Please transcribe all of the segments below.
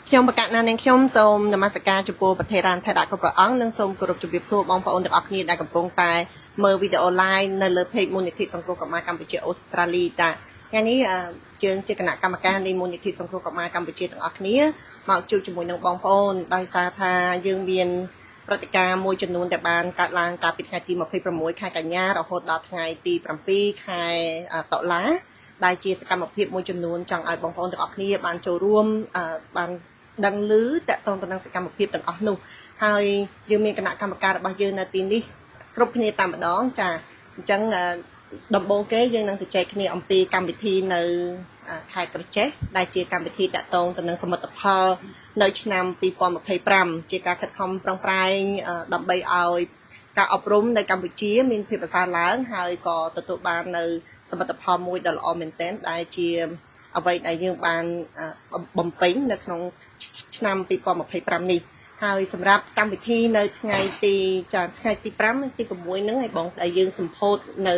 ខ្ញុំប្រកាសណានឹងខ្ញុំសូមនមស្ការចំពោះប្រធានថេរៈគ្រប់ព្រះអង្គនិងសូមគោរពជម្រាបសួរបងប្អូនទាំងអស់គ្នាដែលកំពុងតែមើលវីដេអូ live នៅលើ page មូលនិធិសង្គ្រោះកុមារកម្ពុជាអូស្ត្រាលីចាថ្ងៃនេះយើងជាគណៈកម្មការនៃមូលនិធិសង្គ្រោះកុមារកម្ពុជាទាំងអស់គ្នាមកជួបជាមួយនឹងបងប្អូនដោយសារថាយើងមានព្រឹត្តិការណ៍មួយចំនួនដែលបានកើតឡើងកាលពីថ្ងៃទី26ខែកញ្ញារហូតដល់ថ្ងៃទី7ខែតុលាដែលជាសកម្មភាពមួយចំនួនចង់ឲ្យបងប្អូនទាំងអស់គ្នាបានចូលរួមបានដឹងឮតកតងទៅនឹងសកម្មភាពទាំងអស់នោះហើយយើងមានគណៈកម្មការរបស់យើងនៅទីនេះគ្រប់គ្នាតែម្ដងចាអញ្ចឹងដំបូងគេយើងនឹងទៅចែកគ្នាអំពីកម្មវិធីនៅខេត្តក្រចេះដែលជាកម្មវិធីតកតងទៅនឹងសមិទ្ធផលនៅឆ្នាំ2025ជាការខិតខំប្រឹងប្រែងដើម្បីឲ្យការអប់រំនៅកម្ពុជាមានភាពប្រសើរឡើងហើយក៏ទទួលបាននៅសមិទ្ធផលមួយដ៏ល្អមែនទែនដែលជាអ្វីដែលយើងបានបំពេញនៅក្នុងឆ្នាំ2025នេះហើយសម្រាប់កម្មវិធីនៅថ្ងៃទីថ្ងៃទី5និងទី6ហ្នឹងឲ្យបងដែលយើងសម្ពោធនៅ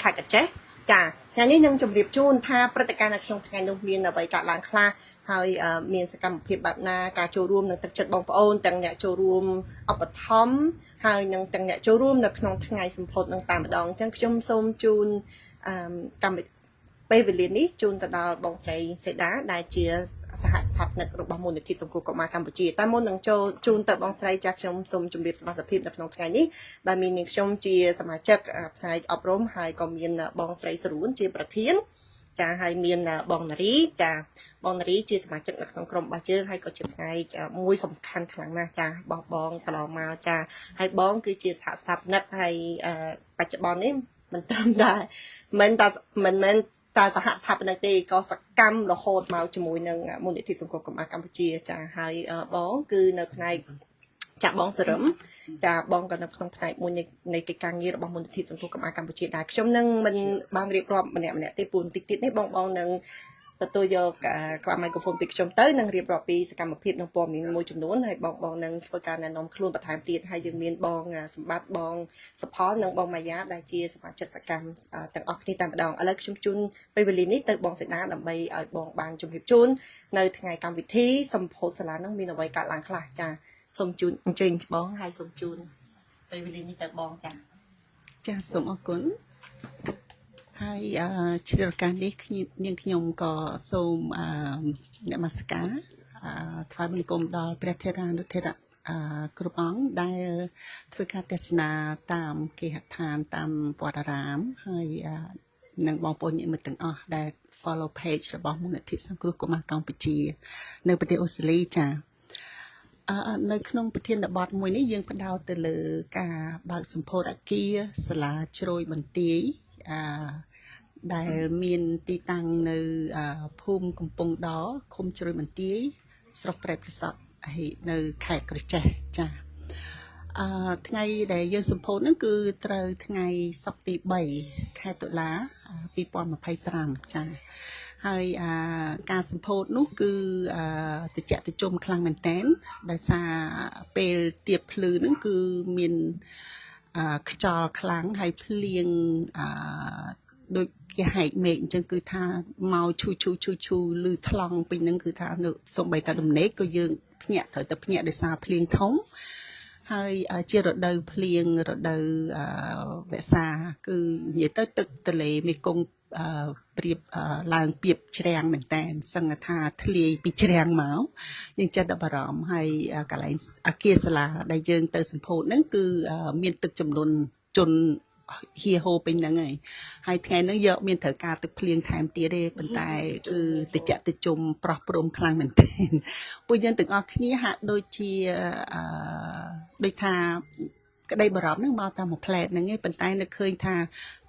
ខេត្តកញ្ចេះចាថ្ងៃនេះនឹងជម្រាបជូនថាព្រឹត្តិការណ៍នៅក្នុងថ្ងៃនោះមានអ្វីកើតឡើងខ្លះហើយមានសកម្មភាពបែបណាការចូលរួមនៅទឹកចិត្តបងប្អូនទាំងអ្នកចូលរួមឧបត្ថម្ភហើយនឹងទាំងអ្នកចូលរួមនៅក្នុងថ្ងៃសម្ពោធនឹងតែម្ដងអញ្ចឹងខ្ញុំសូមជូនកម្មវិធីពេលវេលានេះជូនទៅដល់បងស្រីសេដាដែលជាសហស្ថាបនិករបស់មូលនិធិសង្គ្រោះកុមារកម្ពុជាតែមុននឹងចូលជូនទៅបងស្រីចាស់ខ្ញុំសូមជម្រាបសមាជិកភាពនៅក្នុងថ្ងៃនេះដែលមាននាងខ្ញុំជាសមាជិកផ្នែកអប់រំហើយក៏មានបងស្រីសរួនជាប្រធានចាហើយមានបងនារីចាបងនារីជាសមាជិកនៅក្នុងក្រុមរបស់យើងហើយក៏ជាផ្នែកមួយសំខាន់ខ្លាំងណាស់ចាបងកន្លងមកចាហើយបងគឺជាសហស្ថាបនិកហើយបច្ចុប្បន្ននេះមិនត្រឹមតែមិនមែនតែសហស្ថាបនិកទេក៏សកម្មរហូតមកជាមួយនឹងមូលនិធិសង្គ្រោះកុមារកម្ពុជាចាហើយបងគឺនៅផ្នែកចាបងសរឹមចាបងក៏នៅក្នុងផ្នែកមួយនៃកិច្ចការងាររបស់មូលនិធិសង្គ្រោះកុមារកម្ពុជាដែរខ្ញុំនឹងមិនបានរៀបរាប់ម្នាក់ទេពូបន្តិចទៀតនេះបងនឹងទទួលយកក្បាលមីក្រូហ្វូនពីខ្ញុំទៅនឹងរៀបរាប់ពីសកម្មភាពនិងព័ត៌មានមួយចំនួនហើយបងនឹងធ្វើការណែនាំខ្លួនបន្ថែមទៀតហើយយើងមានបងសម្បត្តិបងសុផលនិងបងម៉ាយ៉ាដែលជាសមាជិកសកម្មទាំងអស់គ្នាតែម្ដងឥឡូវខ្ញុំជូនពេលវេលានេះទៅបងសេដាដើម្បីឲ្យបងបានជម្រាបជូននៅថ្ងៃកម្មវិធីសម្ពោធសាលានឹងមានអ្វីកើតឡើងខ្លះចាសូមជូនអញ្ជើញបងហើយសូមជូនពេលវេលានេះទៅបងចាសូមអរគុណហើយជ្រាបការនេះនាងខ្ញុំក៏សូមនមស្ការថ្វាយបង្គំដល់ព្រះថេរានុថេរៈគ្រប់អង្គដែលធ្វើការទេសនាតាមគេហដ្ឋានតាមវត្តអារាមហើយនឹងបងប្អូនញាតិមិត្តទាំងអស់ដែល follow page របស់មូលនិធិសង្គ្រោះកុមារកម្ពុជានៅប្រទេសអូស្ត្រាលីចានៅក្នុងប្រធានបទមួយនេះយើងផ្ដោតទៅលើការបើកសម្ពោធអគារសាលាជ្រោយបន្ទាយដែលមានទីតាំងនៅភូមិកំពង់ដឃុំជ្រោយបន្ទាយស្រុកប្រែប្រសពហើយនៅខេត្តក្រចេះចាថ្ងៃដែលយើងសម្ពោធហ្នឹងគឺត្រូវថ្ងៃសុក្រទី3ខែតុលា2025ចាហើយការសម្ពោធនោះគឺតិចតិជុំខ្លាំងមែនតើដោយសារពេលទៀបភ្លឺហ្នឹងគឺមានខ្យល់ខ្លាំងហើយភ្លៀងដូចគេហែកមេឃអញ្ចឹងគឺថាមកឈូលឺថ្លង់ពេញហ្នឹងគឺថាសំបីតាដំណេកក៏យើងភ្ញាក់ត្រូវតែភ្ញាក់ដោយសារភ្លៀងធំហើយជារដូវភ្លៀងរដូវវស្សាគឺនិយាយទៅទឹកទន្លេមេគង្គប្រៀបឡើងពីបច្រាំងមែនតើសឹងថាធ្លាយពីច្រាំងមកយើងចិត្តដល់បារម្ភហើយកន្លែងអគារសាលាដែលយើងទៅសម្ពោធហ្នឹងគឺមានទឹកចំនួនជន់ហៀហូពេញហ្នឹងហើយថ្ងៃហ្នឹងយកមានត្រូវការទឹកភ្លៀងថែមទៀតទេប៉ុន្តែគឺតិចតិជុំប្រោះព្រំខ្លាំងមែនទែនពួកយើងទាំងអស់គ្នាហាក់ដូចជាដូចថាក្តីបារម្ភហ្នឹងមកតាមមួយផ្លែតហ្នឹងឯងប៉ុន្តែនឹកឃើញថា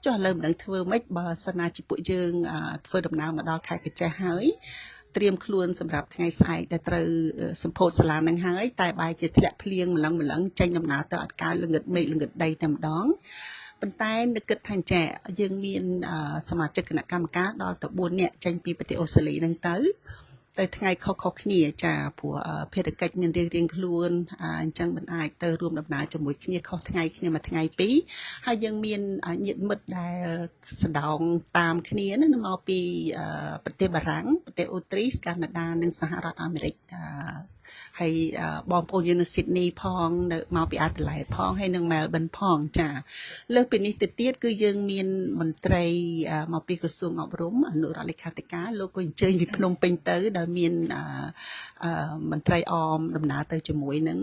ចុះឥឡូវមិនដឹងធ្វើម៉េចបើសិនណាជាពួកយើងធ្វើដំណើរមកដល់ខេត្តកញ្ចេះហើយត្រៀមខ្លួនសម្រាប់ថ្ងៃស្អែកដែលត្រូវសម្ពោធសាលានឹងហើយតែបែរជាធ្លាក់ភ្លៀងម្លឹងចេញដំណើរទៅអត់កើល្ងឹតមេឃល្ងឹតដីតែម្ដងប៉ុន្តែនឹកគិតថាចាយើងមានសមាជិកគណៈកម្មការដល់ទៅ4នាក់ចេញពីប្រទេសអូស្ត្រាលីហ្នឹងទៅថ្ងៃខុសគ្នាចាព្រោះភារកិច្ចមានរៀងខ្លួនអញ្ចឹងមិនអាចទៅរួមដំណើរជាមួយគ្នាខុសថ្ងៃគ្នាមួយថ្ងៃពីរហើយយើងមានញាតិមិត្តដែលសណ្ដោងតាមគ្នាណាមកពីប្រទេសបារាំងប្រ ទេសអូទ្រីសកាណាដានិងសហរដ្ឋអាមេរិកហើយបងប្អូនយើងនៅស៊ីដនីផងនៅមកពីអាដាលេដផងហើយនៅមែលប៊នផងចាលើសពីនេះទៅទៀតគឺយើងមានមន្ត្រីមកពីក្រសួងអប់រំអនុរដ្ឋលេខាធិការលោកក៏អញ្ជើញពីភ្នំពេញទៅដោយមានមន្ត្រីអមដំណើរទៅជាមួយនឹង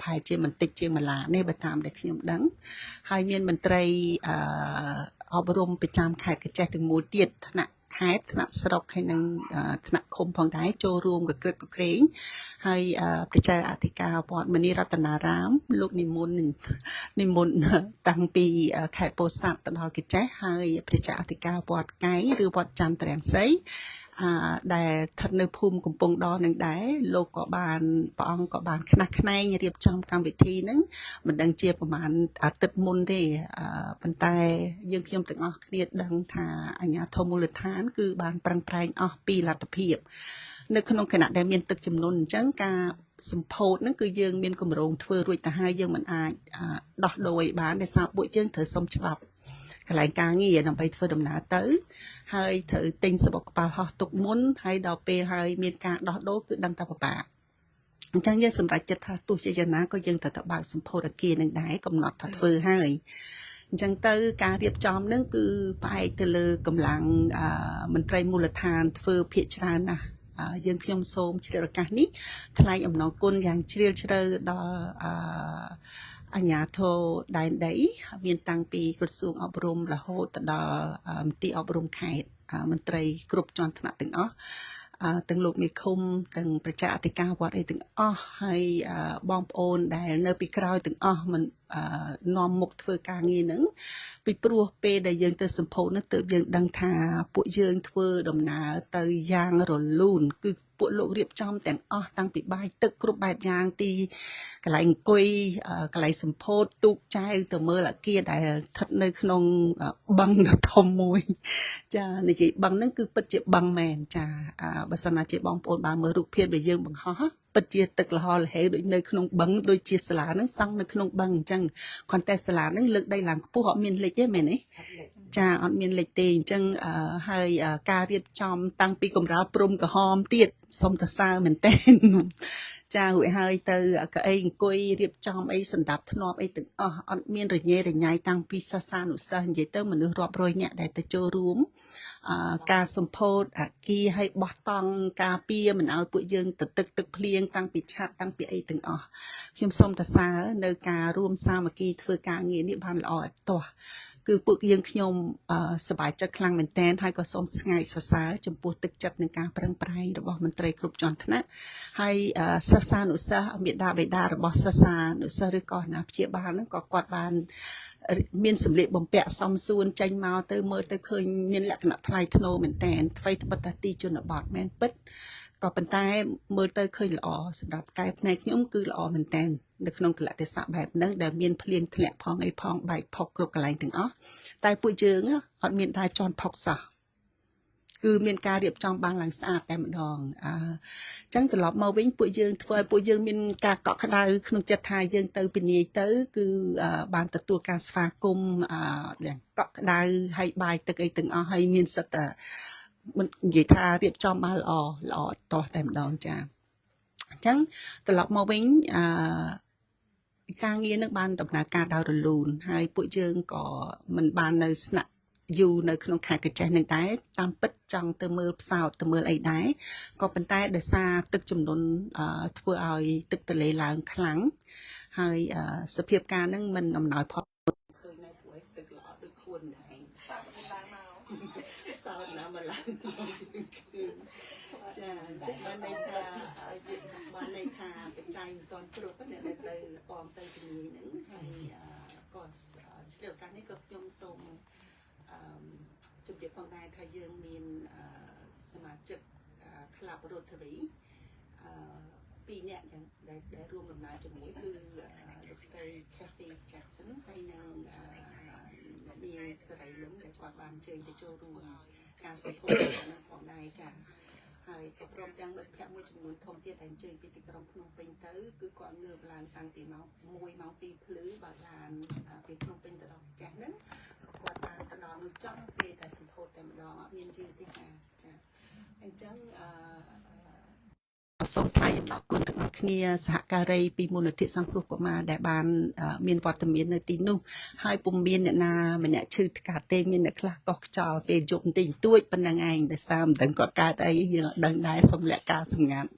ប្រហែលជាមិនតិចជាង1 ឡាននេះបើតាមដែលខ្ញុំដឹងហើយមានមន្ត្រីអប់រំប្រចាំខេត្តកញ្ចេះទាំងមូលទៀតថ្នាក់ខេត្តថ្នាក់ស្រុកហើយនិងថ្នាក់ឃុំផងដែរចូលរួមកក្រឹកកក្រែងហើយប្រជាអធិការវត្តមនីរតនារាមលោកនិមន្តតាំងពីខេត្តពោធិ៍សាត់ទៅដល់កញ្ចេះហើយប្រជាអធិការវត្តកែងឬវត្តចន្ទរាំងសីដែលស្ថិតនៅភូមិកំពង់ដរនឹងដែរលោកក៏បានព្រះអង្គក៏បានខ្នះខ្នែងរៀបចំកម្មវិធីហ្នឹងមិនដឹងជាប្រហែលអាទិត្យមុនទេប៉ុន្តែយើងខ្ញុំទាំងអស់គ្នាដឹងថាអាជ្ញាធរមូលដ្ឋានគឺបានប្រឹងប្រែងអស់ពីលទ្ធភាពនៅក្នុងគណៈដែលមានទឹកជំនន់អញ្ចឹងការសម្ពោធហ្នឹងគឺយើងមានគម្រោងធ្វើរួចទៅហើយយើងមិនអាចដោះដូរឲ្យបានដោយសារពួកយើងត្រូវសុំច្បាប់កន្លែងការងារដើម្បីធ្វើដំណើរទៅហើយត្រូវទិញសំបុកកប៉ាល់ហោះទុកមុនហើយដល់ពេលហើយមានការដោះដូរគឺដឹងតែពិបាកអញ្ចឹងយើងសម្រេចចិត្តថាទោះជាយ៉ាងណាក៏យើងត្រូវតែបើកសម្ពោធអគារនឹងដែរកំណត់ថាធ្វើហើយអញ្ចឹងទៅការរៀបចំនឹងគឺផ្អែកទៅលើកម្លាំងមន្ត្រីមូលដ្ឋានធ្វើភាគច្រើនណាស់យើងខ្ញុំសូមជ្រាបឱកាសនេះថ្លែងអំណរគុណយ៉ាងជ្រាលជ្រៅដល់អាជ្ញាធរដែនដីមានតាំងពីក្រសួងអប់រំរហូតទៅដល់មន្ទីរអប់រំខេត្តមន្ត្រីគ្រប់ជាន់ថ្នាក់ទាំងអស់ទាំងលោកមេឃុំទាំងប្រជាអធិការវត្តអីទាំងអស់ហើយបងប្អូនដែលនៅពីក្រោយទាំងអស់មិននាំមុខធ្វើការងារហ្នឹងពីព្រោះពេលដែលយើងទៅសម្ពោធនោះទើបយើងដឹងថាពួកយើងធ្វើដំណើរទៅយ៉ាងរលូនគឺពួកលោករៀបចំទាំងអស់តាំងពីបាយទឹកគ្រប់បែបយ៉ាងទីកន្លែងអង្គុយកន្លែងសម្ពោធទូកចែវទៅមើលអគារដែលស្ថិតនៅក្នុងបឹងដ៏ធំមួយចានិយាយបឹងហ្នឹងគឺពិតជាបឹងមែនចាបើសិនណាជាបងប្អូនបានមើលរូបភាពដែលយើងបង្ហោះពិតជាទឹកលហលហេដូចនៅក្នុងបឹងដូចជាសាលាហ្នឹងសង់នៅក្នុងបឹងអញ្ចឹងគ្រាន់តែសាលាហ្នឹងលើកដីឡើងខ្ពស់អត់មានលិចទេមែនទេចាអត់មានលិចទេអញ្ចឹងហើយការរៀបចំតាំងពីកម្រាលព្រំក្រហមទៀតសុំតសើមែនតើចារួចហើយទៅកៅអីអង្គុយរៀបចំអីសម្ដាប់ធ្នាប់អីទាំងអស់អត់មានរញ៉េរញ៉ៃតាំងពីសិស្សានុសិស្សនិយាយទៅមនុស្សរាប់រយនាក់ដែលទៅចូលរួមការសម្ពោធអាគារឲ្យបោះតង់ការពារមិនឲ្យពួកយើងទៅទឹកភ្លៀងតាំងពីឆាត់តាំងពីអីទាំងអស់ខ្ញុំសូមតសើនៅការរួមសាមគ្គីធ្វើការងារនេះបានល្អឥតទាស់គឺពួកយើងខ្ញុំសប្បាយចិត្តខ្លាំងមែនទែនហើយក៏សូមស្ងើចសរសើរចំពោះទឹកចិត្តនិងការប្រឹងប្រែងរបស់មន្ត្រីគ្រប់ជាន់ថ្នាក់ហើយសិស្សានុសិស្សមេដាបេដារបស់សិស្សានុសិស្សឬក៏អាណាព្យាបាលហ្នឹងក៏គាត់បានមានសម្លៀកបំពាក់សមសួនចេញមកទៅមើលទៅឃើញមានលក្ខណៈថ្លៃថ្នូរមែនតែនថ្មីត្បិតតែទីជនបទមែនពិតក៏ប៉ុន្តែមើលទៅឃើញល្អសម្រាប់កែផ្នែកខ្ញុំគឺល្អមែនតែននៅក្នុងកលៈទេសៈបែបហ្នឹងដែលមានភ្លៀងធ្លាក់ផងអីផងបែកផុកគ្រប់កន្លែងទាំងអស់តែពួកយើងអត់មានដែរជន់ផុកសោះគឺមានការរៀបចំបានឡើងស្អាតតែម្ដងអញ្ចឹងត្រឡប់មកវិញពួកយើងធ្វើឲ្យពួកយើងមានការកក់ក្ដៅក្នុងចិត្តថាយើងទៅពីនាយទៅគឺបានទទួលការស្វាគមន៍យ៉ាងកក់ក្ដៅហើយបាយទឹកអីទាំងអស់ហើយមានសិទ្ធិមិននិយាយថារៀបចំបានល្អតោះតែម្ដងចាអញ្ចឹងត្រឡប់មកវិញការងារនឹងបានដំណើរការដោយរលូនហើយពួកយើងក៏មិនបាននៅស្នាក់យូរនៅក្នុងខេត្តកញ្ចេះនឹងដែរតាមពិតចង់ទៅមើលផ្សោតទៅមើលអីដែរក៏ប៉ុន្តែដោយសារទឹកជំនន់ធ្វើឲ្យទឹកទន្លេឡើងខ្លាំងហើយសភាពការនឹងមិនអំណោយផលឃើញនៅព្រោះទឹកល្អដូចខ្លួនដែរសោតណាស់មកឡើងចាចេះបានន័យថាបានន័យថាបច្ច័យមិនទាន់គ្រប់អ្នកដែលទៅបងទៅជំនាញហ្នឹងហើយក៏ឆ្លៀវឱកាសនេះក៏ខ្ញុំសូមជម្រាបផងដែរថាយើងមានសមាជិក Club Rotary 2 នាក់ចឹងដែលរួមដំណើរជាមួយគឺលោកស្រី Kathy Jackson ហើយនិងនាងសេរីលឹមដែលគាត់បានអញ្ជើញទៅចូលរួមការសម្ពោធនេះផងដែរចា៎ហើយក៏ព្រមទាំងមិត្តភ័ក្តិមួយចំនួនធំទៀតដែលអញ្ជើញពីទីក្រុងភ្នំពេញទៅគឺគាត់ងើបឡើងតាំងពីម៉ោង 1 ម៉ោង 2 ភ្លឺបើបានពីភ្នំពេញទៅដល់ចាស់ហ្នឹងគាត់បានទៅដល់មួយចង់ពេលតែសម្ពោធតែម្ដងអត់មានយឺតទេចា៎អញ្ ចឹងសូមថ្លែងអំណរគុណទាំងអស់គ្នាសហការីពីមូលនិធិសង្គ្រោះកុមារដែលបានមានវត្តមាននៅទីនោះហើយពុំមានអ្នកណាម្នាក់ឈឺថ្កាត់ទេមានអ្នកខ្លះកោះខ្យល់ពេលយប់បន្តិចបន្តួចប៉ុណ្ណឹងឯងដោយសារមិនដឹងគាត់កើតអីយើងអត់ដឹងដែរសូមលាក់ការសម្ងាត់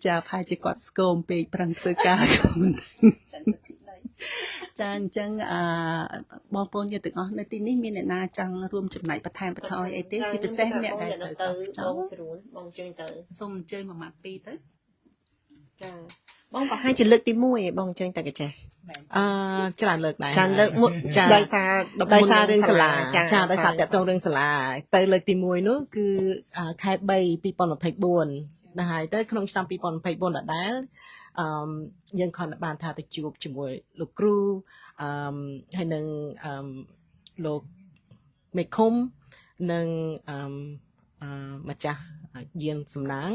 ចាប្រហែលជាគាត់ស្គមពេកប្រឹងធ្វើការចាអញ្ចឹងបងប្អូនយើងទាំងអស់នៅទីនេះមានអ្នកណាចង់រួមចំណែកបន្ថែមបន្ថយអីទេជាពិសេសអ្នកដែលទៅបងស្រួលបងអញ្ជើញទៅសូមអញ្ជើញមួយម៉ាត់ពីរទៅចាបងប្រហែលជាលើកទី1ឯងបងអញ្ជើញទៅកាចេះច្រើនលើកដែរច្រើនលើកមុខដោយសាររឿងសាលាចាដោយសារតកតងរឿងសាលាទៅលើកទី1នោះគឺខែ3 2024ដែរហើយទៅក្នុងឆ្នាំ2024ដដែលយើងខនបានថាទៅជួបជាមួយលោកគ្រូហើយនឹងលោកមេឃុំនិងម្ចាស់យានសំណាង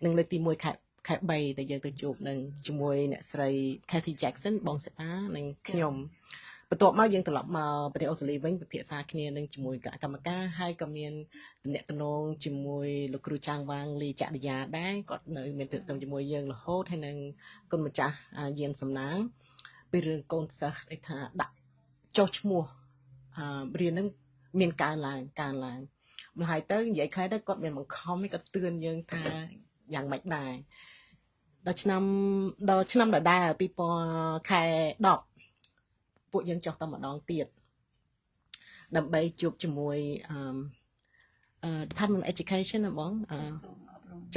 នឹងលើកទី1ខែ3ដែលយើងទៅជួបនឹងជាមួយអ្នកស្រី Kathy Jackson បងសិតានិងខ្ញុំបន្ទាប់មកយើងត្រឡប់មកប្រទេសអូស្ត្រាលីវិញពិភាក្សាគ្នានឹងជាមួយគណៈកម្មការហើយក៏មានទំនាក់ទំនងជាមួយលោកគ្រូចាងវាងលីចក្រិយាដែរគាត់នៅមានទំនាក់ទំនងជាមួយយើងរហូតហើយនឹងគុណម្ចាស់យានសំណាងពីរឿងកូនសិស្សដែលថាដាក់ចុះឈ្មោះរៀននឹងមានកើនឡើងមកហើយទៅនិយាយខ្លះទៅគាត់មានបង្ខំគាត់ទឿនយើងថាយ៉ាងម៉េចដែរដល់ឆ្នាំដដែល2000ខែ10ពួកយើងចុះទៅម្ដងទៀតដើម្បីជួបជាមួយDepartment of Education ណាបង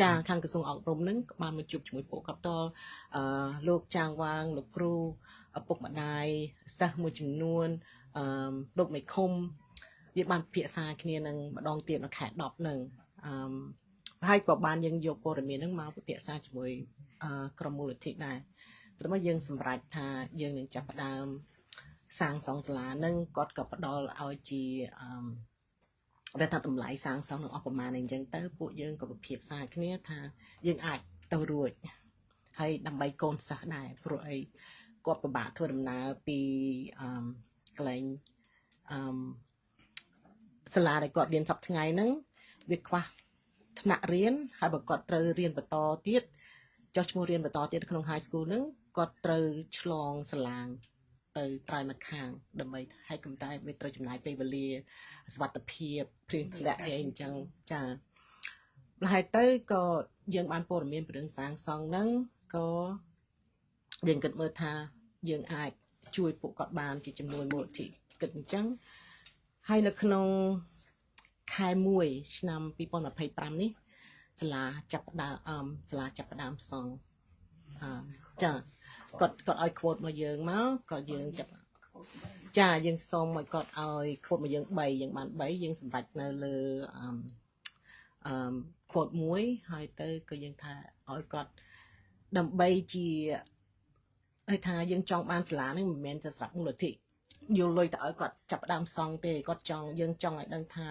ចាខាងក្រសួងអប់រំនឹងបានមកជួបជាមួយពួកគាត់ផ្ទាល់លោកចាងវាងលោកគ្រូឪពុកម្ដាយសិស្សមួយចំនួនលោកមេឃុំយើងបានពិភាក្សាគ្នានឹងម្ដងទៀតនៅខែ10នឹងហើយក៏បានយើងយកព័ត៌មានហ្នឹងមកពិភាក្សាជាមួយក្រុមមូលនិធិដែរបន្ទាប់មកយើងសម្រេចថាយើងនឹងចាប់ផ្ដើមសាងសង់សាលានឹងគាត់ក៏ផ្ដល់ឲ្យជាវាថាតម្លៃសាងសង់នឹងអស់ប្រមាណអីចឹងទៅពួកយើងក៏ពិភាក្សាគ្នាថាយើងអាចទៅរួចហើយដើម្បីកូនសិស្សដែរព្រោះអីគាត់ពិបាកធ្វើដំណើរពីកន្លែងសាលាដែលគាត់រៀនសប្តាហ៍ថ្ងៃហ្នឹងវាខ្វះថ្នាក់រៀនហើយបើគាត់ត្រូវរៀនបន្តទៀតចុះឈ្មោះរៀនបន្តទៀតក្នុង high school ហ្នឹងគាត់ត្រូវឆ្លងសាលាទៅត្រៃមកខាងដើម្បីឲ្យកំតែវាត្រូវចំណាយពេលវេលាសុវត្ថិភាពព្រៀងធ្លាក់អីអញ្ចឹងចាហើយទៅក៏យើងបានព័ត៌មានពីរឿងសាងសង់ហ្នឹងក៏យើងគិតមើលថាយើងអាចជួយពួកគាត់បានជាចំនួនមូលនិធិគិតអញ្ចឹងហើយនៅក្នុងខែ1ឆ្នាំ2025នេះសាលាចាប់ផ្ដើមសង់ចាគាត់ឲ្យ quote មកយើងមកក៏យើងចាប់ចាយើងសូមឲ្យគាត់ឲ្យ quote មកយើង3យើងបាន3យើងសម្រេចនៅលើquote 1ហើយទៅក៏យើងថាឲ្យគាត់ដើម្បីជាឲ្យថាយើងចង់បានសាលានេះមិនមែនតែសម្រាប់មូលនិធិយកលុយទៅឲ្យគាត់ចាប់ផ្ដើមសង់ទេគាត់យើងចង់ឲ្យដឹងថា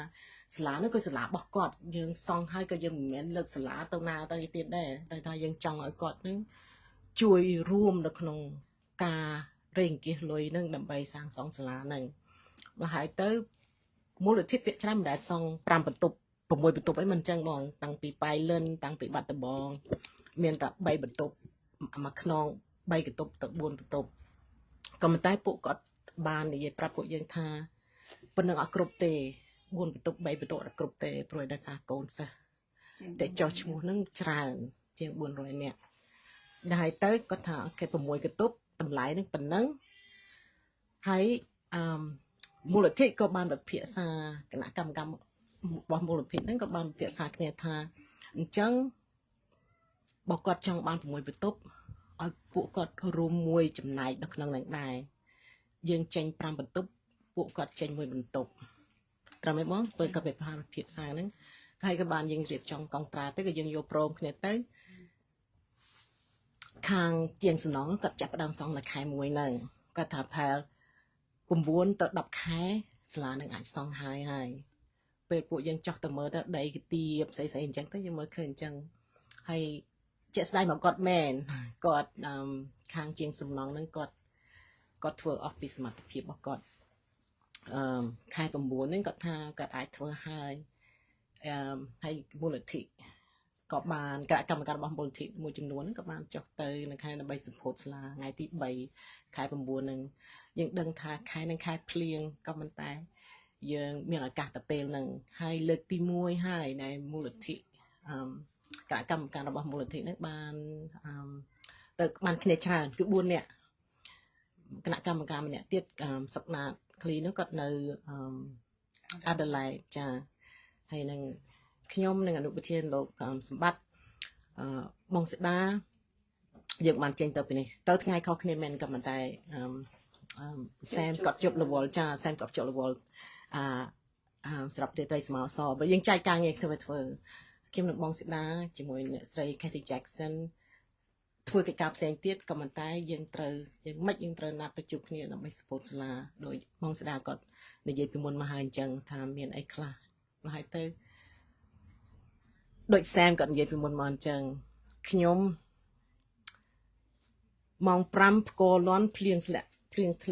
សាលានោះគឺសាលារបស់គាត់យើងសង់ហើយក៏យើងមិនមែនលើកសាលាទៅណាទៅទៀតដែរតែថាយើងចង់ឲ្យគាត់នឹងជួយរួមនៅក្នុងការរេអង្គាសលុយនឹងដើម្បីសាងសង់សាលានឹងមកហើយទៅមូលនិធិភាគច្រើនមិនដែលសង់5បន្ទប់6បន្ទប់អីមិនអញ្ចឹងបងតាំងពីប៉ៃលិនតាំងពីបាត់ដំបងមានតែ3បន្ទប់មួយខ្នង3បន្ទប់ទៅ4បន្ទប់ក៏ប៉ុន្តែពួកគាត់បាននិយាយប្រាប់ពួកយើងថាប៉ុណ្ណឹងអត់គ្រប់ទេ4បន្ទប់3បន្ទប់អត់គ្រប់ទេព្រោះដោយសារកូនសិស្សតែចុះឈ្មោះនឹងច្រើនជាង400នាក់ដែរទៅគាត់ថាគេ6បន្ទប់តម្លៃនឹងប៉ុណ្ណឹងហើយមូលនិធិក៏បានពិភាក្សាគណៈកម្មការរបស់មូលនិធិហ្នឹងក៏បានពិភាក្សាគ្នាថាអញ្ចឹងបើគាត់ចង់បាន6បន្ទប់ឲ្យពួកគាត់រួមមួយចំណែកនៅក្នុងនឹងដែរយើងចេញ5បន្ទប់ពួកគាត់ចេញ1បន្ទប់ត្រឹមទេបងពេលក៏ពិភាក្សាហ្នឹងហើយក៏បានយើងរៀបចំកងត្រាទៅក៏យើងយកព្រមគ្នាទៅខាងជាងសំណងគាត់ចាប់ផ្ដើមសង់នៅខែ1ហ្នឹងគាត់ថាផែល9ទៅ10ខែសាលានឹងអាចសង់ហើយពេលពួកយើងចោះទៅមើលទៅដីកាទៀបស្អីអញ្ចឹងទៅយើងមើលឃើញអញ្ចឹងហើយជាក់ស្ដែងមកគាត់មែនគាត់ខាងជាងសំណងហ្នឹងគាត់ធ្វើអស់ពីសមត្ថភាពរបស់គាត់ខែ9ហ្នឹងគាត់ថាគាត់អាចធ្វើហើយ ហើយមូលនិធិក៏បានគណៈកម្មការរបស់មូលនិធិមួយចំនួនហ្នឹងក៏បានចុះទៅនៅខែដើម្បី support សាលាថ្ងៃទី3ខែ9ហ្នឹងយើងដឹងថាខែនឹងខែភ្លៀងក៏ប៉ុន្តែយើងមានឱកាសទៅពេលហ្នឹងហើយលើកទី1ហើយដែលមូលនិធិគណៈកម្មការរបស់មូលនិធិហ្នឹងបានទៅបានគ្នាច្រើនគឺ4នាក់គណៈកម្មការម្នាក់ទៀតសុកណាតឃ្លីនោះគាត់នៅAdelaide ចាហើយនឹងខ្ញុំនឹងអនុប្រធានលោកសម្បត្តិបងសេដាយើងបានចេញទៅពីនេះទៅថ្ងៃខុសគ្នាមែនក៏ប៉ុន្តែសែមគាត់ជប់រវល់ចាសែមគាត់ជប់រវល់សម្រាប់រាត្រីស្មៅសបើយើងចែកការងារធ្វើខ្ញុំនឹងបងសេដាជាមួយអ្នកស្រី Kathy Jackson ធ្វើកិច្ចការផ្សេងទៀតក៏ប៉ុន្តែយើងត្រូវណាត់ទៅជួបគ្នាដើម្បី support សាលាដោយបងសេដាគាត់និយាយពីមុនមកហើយអញ្ចឹងថាមានអីខ្លះហើយទៅដូចសែមគាត់និយាយពីមុនមកអញ្ចឹងខ្ញុំម៉ោង5ផ្គរលាន់ភ្លៀងធ្លា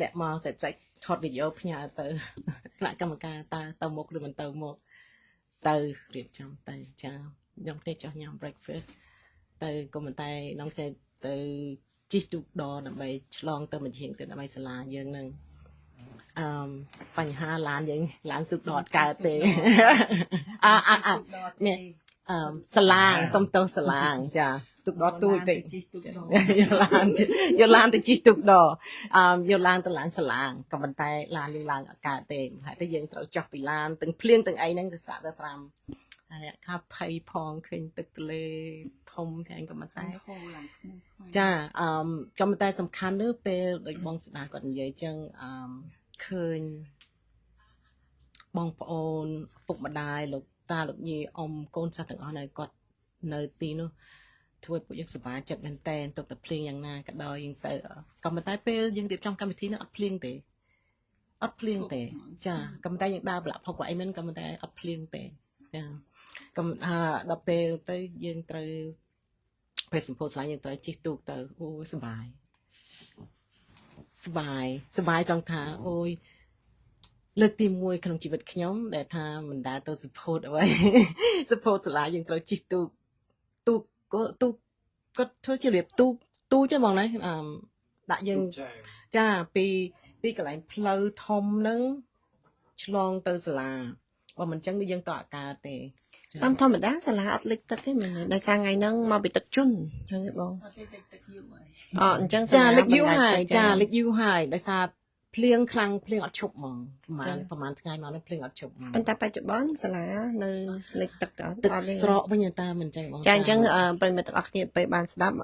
ក់មកសេចក្ដីថតវីដេអូផ្ញើទៅគណៈកម្មការទៅមុខឬមិនទៅមុខទៅរៀបចំទៅចាខ្ញុំគ្នាចោះញ៉ាំ breakfast ទៅក៏មិនតែនំគេទៅជិះទូកដរដើម្បីឆ្លងទៅបញ្ជាទៅដើម្បីសាលាយើងនឹងបញ្ហាឡានយើងឡើងទូកដរអត់កើតទេនេះសាឡាងសុំទោសសាឡាងចាទូកដរទូចតិចយកឡានទៅជិះទូកដរយកឡានទៅឡើងសាឡាងក៏ប៉ុន្តែឡានយើងឡើងអត់កើតទេហើយតែយើងត្រូវចុះពីឡានទាំងភ្លៀងទាំងអីហ្នឹងទៅសាក់ទៅត្រាំហើយខាភ័យផងឃើញទឹកទន្លេធំទាំងក៏ប៉ុន្តែចាក៏ប៉ុន្តែសំខាន់លើពេលដូចបងស្ដាគាត់និយាយចឹងឃើញបងប្អូនពុកម្ដាយលោកតាលោកយាយអ៊ំកូនសិស្សទាំងអស់នៅគាត់នៅទីនោះធ្វើពួកយើងសប្បាយចិត្តមែនតើទុកតែភ្លៀងយ៉ាងណាក៏ដោយយើងទៅក៏ប៉ុន្តែពេលយើងរៀបចំកម្មវិធីនោះអត់ភ្លៀងទេចាក៏ប៉ុន្តែយើងដើរប្រឡាក់ផុកប្រអីមិនក៏ប៉ុន្តែអត់ភ្លៀងទេចាដល់ពេលទៅយើងត្រូវពេលសម្ពោធស្លាញ់យើងត្រូវជិះទូកទៅអូយសប្បាយត្រង់ថាអូយលើកទី1ក្នុងជីវិតខ្ញុំដែលថាមិនដែលទៅ support អ្វី support សាលាយើងត្រូវជិះទូកគាត់ធ្វើជារៀបទូកចឹងបងណាដាក់យើងចាពីកន្លែងផ្លូវធំហ្នឹងឆ្លងទៅសាលាបើមិនចឹងយើងទៅអាការទេធម្មតាសាលាអត់លិចទឹកទេមែនដោយសារថ្ងៃហ្នឹងមកពីទឹកជន់ហ្នឹងបងអញ្ចឹងចាលិចយូរហើយដោយសារភ្លៀងខ្លាំងភ្លៀងអត់ឈប់ហ្មងប្រហែលថ្ងៃមកនេះភ្លៀងអត់ឈប់ហ្មងប៉ុន្តែបច្ចុប្បន្នសាលានៅលិចទឹកអត់ទឹកស្រកវិញតាមិនចឹងបងចាអញ្ចឹងប្រិមិត្តទាំងអស់គ្នាពេលបានស្ដាប់